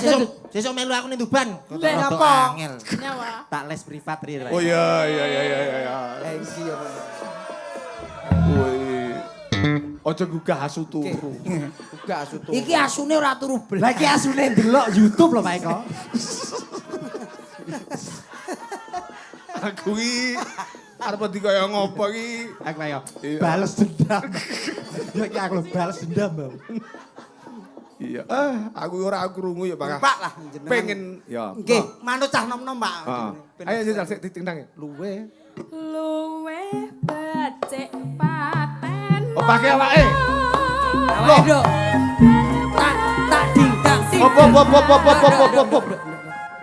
[SPEAKER 7] sesuk melu aku ning Tuban.
[SPEAKER 4] Lek
[SPEAKER 7] Rada
[SPEAKER 1] apa?
[SPEAKER 7] angel.
[SPEAKER 4] Nyawa.
[SPEAKER 7] Tak les privat ri. Pak.
[SPEAKER 3] Oh iya.
[SPEAKER 1] Engki ya.
[SPEAKER 3] Woi. Ojo gugah asu turu.
[SPEAKER 1] Uga asu tuh.
[SPEAKER 2] Iki asune ora turu blas.
[SPEAKER 7] Lah iki asune ndelok YouTube lho Pak Eko.
[SPEAKER 3] Aku iki arep dikaya ngopo iki?
[SPEAKER 7] Aku Pak Eko.
[SPEAKER 3] Iya.
[SPEAKER 7] Bales dendam. Ya iki aku lho bales dendam, Bang.
[SPEAKER 3] Iya. Aku ora krungu ya, Pak.
[SPEAKER 1] Pak lah jenengan.
[SPEAKER 3] Pengen ya.
[SPEAKER 1] Nggih, manut cah nom-nom, Pak.
[SPEAKER 3] Ayo jajal sik ditingdangi. Luwe.
[SPEAKER 4] Luwe becik paten.
[SPEAKER 3] Oh, pakai awake.
[SPEAKER 2] Awake, Dok. Tak dingdang.
[SPEAKER 3] Hop.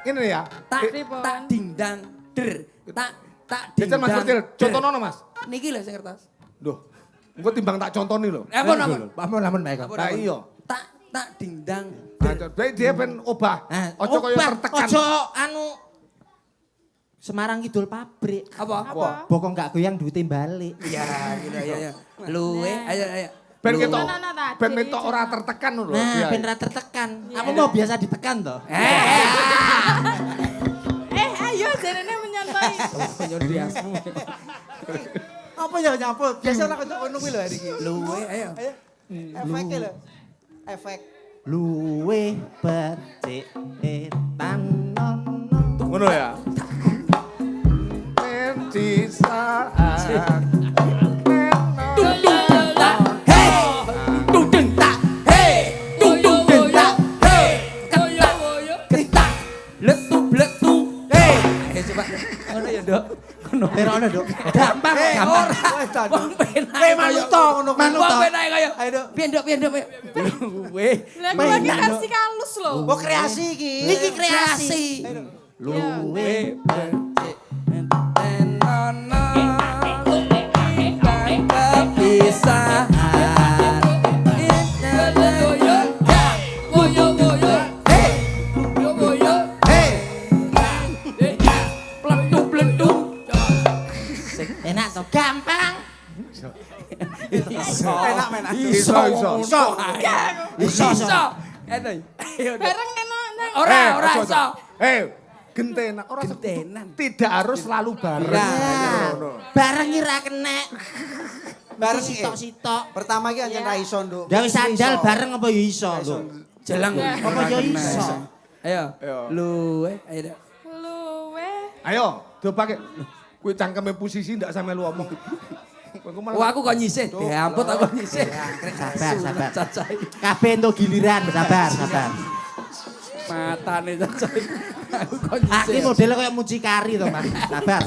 [SPEAKER 3] Ini ya.
[SPEAKER 2] Tak dingdang der. Tak
[SPEAKER 3] Jajal Mas Percil, contohno Mas.
[SPEAKER 2] Niki lho sing kertas.
[SPEAKER 3] Duh. Engko timbang tak contoni lho.
[SPEAKER 2] Apa nama?
[SPEAKER 7] Lamun Pak Eko.
[SPEAKER 3] Lah iya.
[SPEAKER 2] Tak dingdang.
[SPEAKER 3] Baik dia ben obah. Ojo kaya
[SPEAKER 7] obah,
[SPEAKER 3] tertekan.
[SPEAKER 7] Ojo anu Semarang Kidul pabrik.
[SPEAKER 2] Apa?
[SPEAKER 7] Bokong gak goyang duite balik.
[SPEAKER 2] Iya, iya. Luwe, ayo.
[SPEAKER 3] Ben ketok.
[SPEAKER 4] Nah, tadi.
[SPEAKER 3] Ben ketok ora tertekan lho.
[SPEAKER 7] Nah, ben ra tertekan. Aku mau biasa ditekan toh.
[SPEAKER 4] Ayo jenenge menyontoi.
[SPEAKER 1] Apa ya nyaput? Biasa ora kok ngono kuwi lho hari iki.
[SPEAKER 2] Luwe, ayo.
[SPEAKER 1] Ayo. Efeke lho. Efek.
[SPEAKER 7] Luwe becik tanono.
[SPEAKER 3] Ngono ya. Di saat
[SPEAKER 7] Terono, Dok.
[SPEAKER 2] Gampang, gampang. Wong penak.
[SPEAKER 1] manut to ngono kuwi.
[SPEAKER 2] Manut to. Penak kaya.
[SPEAKER 1] Ayo, Dok.
[SPEAKER 2] Piye, Dok? Luwe.
[SPEAKER 4] Lah kuwi iki versi kalus lho.
[SPEAKER 1] Oh, kreasi iki.
[SPEAKER 7] Iki kreasi.
[SPEAKER 2] Luwe becik tenono kepisahan
[SPEAKER 7] Enak toh, gampang.
[SPEAKER 1] Enak menak.
[SPEAKER 3] iso.
[SPEAKER 2] Iso. Ayo.
[SPEAKER 4] Bareng kena nang.
[SPEAKER 2] Ora iso.
[SPEAKER 3] Gentenan ora
[SPEAKER 2] Gentenan.
[SPEAKER 3] tidak harus selalu bareng.
[SPEAKER 7] Nah, bareng iki ra kenek.
[SPEAKER 1] Bareng
[SPEAKER 7] sitok-sitok.
[SPEAKER 1] Pertama iki anjen ra iso, Nduk.
[SPEAKER 7] Gawe sandal bareng apa ya iso lho.
[SPEAKER 2] Jelang.
[SPEAKER 7] Apa ya iso?
[SPEAKER 2] Ayo.
[SPEAKER 3] Ayo.
[SPEAKER 2] Luwe, ayo. Dok.
[SPEAKER 4] Luwe.
[SPEAKER 3] Ayo, do pakai. Kuwi cangkeme posisi ndak sampe lu omong.
[SPEAKER 2] Wah, aku kok nyisih. Diamput aku nyisih.
[SPEAKER 7] Sabar.
[SPEAKER 2] Cacai.
[SPEAKER 7] Kabeh entuk giliran, sabar.
[SPEAKER 2] Matane cacai. Aku kok
[SPEAKER 7] Aku
[SPEAKER 2] nyisih.
[SPEAKER 7] modelnya kayak mucikari to, Mas. Sabar.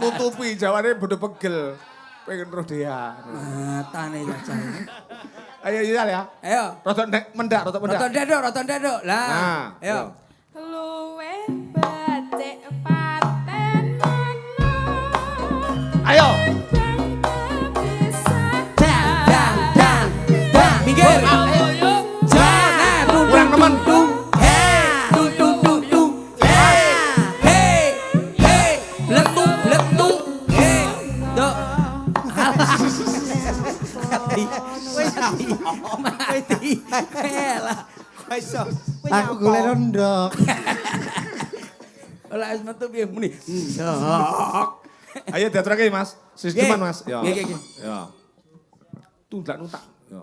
[SPEAKER 3] Nutupi jawane bodo pegel. Pengen roh dia.
[SPEAKER 2] Matane cacai.
[SPEAKER 3] Ayo ya.
[SPEAKER 2] Ayo.
[SPEAKER 3] Rada mendak.
[SPEAKER 2] Roton dedok. Lah.
[SPEAKER 3] Nah,
[SPEAKER 2] Ayo.
[SPEAKER 4] Luwe becik paten.
[SPEAKER 3] Ayo.
[SPEAKER 7] Dan.
[SPEAKER 2] Minggir. Jangan.
[SPEAKER 3] Kurang nemen.
[SPEAKER 2] Letu. Dok. Mati. Elah.
[SPEAKER 1] Wis iso.
[SPEAKER 7] Aku golek rondok.
[SPEAKER 2] Olah wis metu piye muni. Ndok.
[SPEAKER 3] Ayo diaturake Mas. Sisteman Mas. Ya.
[SPEAKER 2] Nggih, nggih.
[SPEAKER 3] Ya. Tundak nutak. Ya.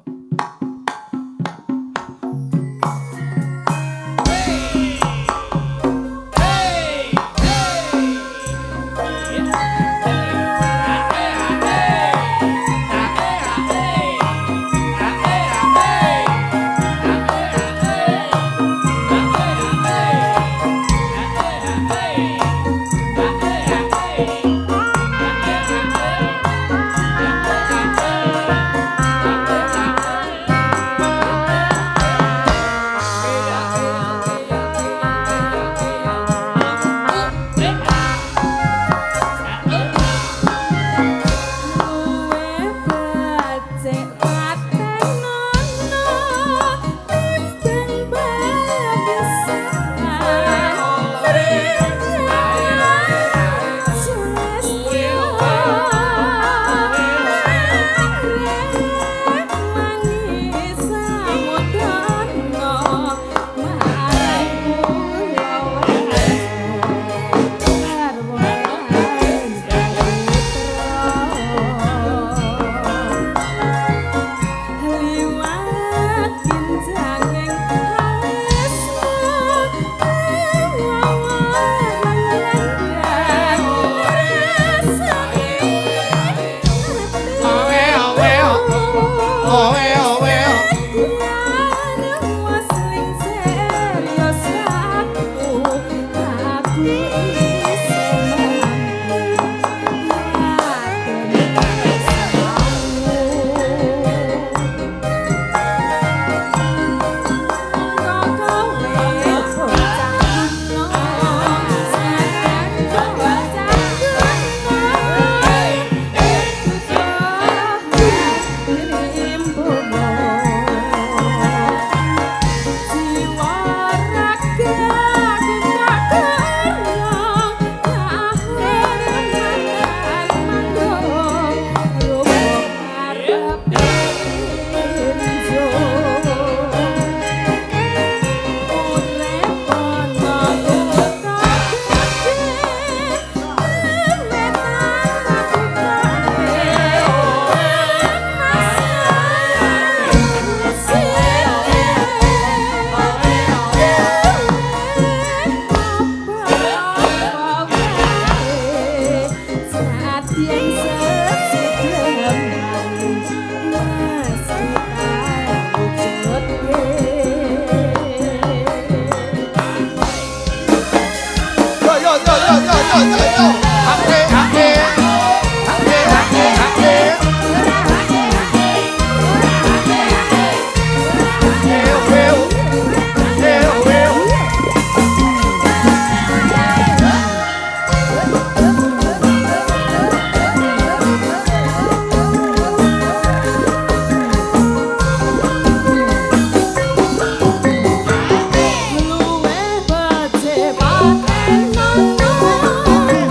[SPEAKER 4] Luwih becik paten nono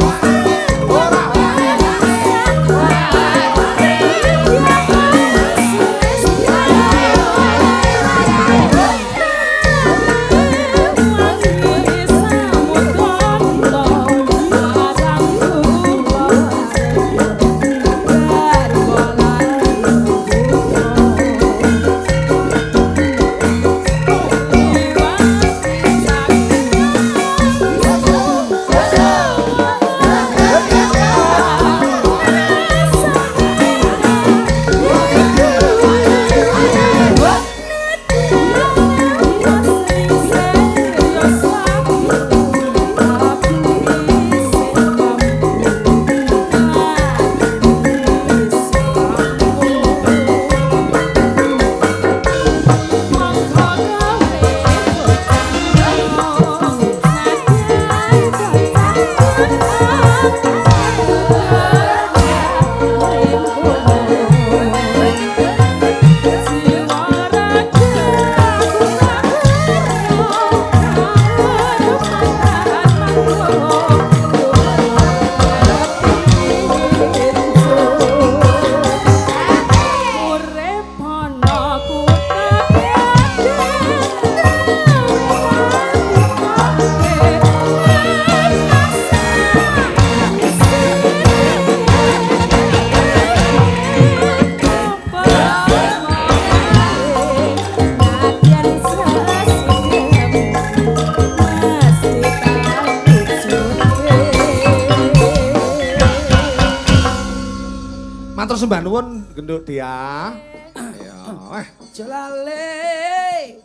[SPEAKER 3] Matur sembah nuwun genduk dia. Ya,
[SPEAKER 2] Jelale.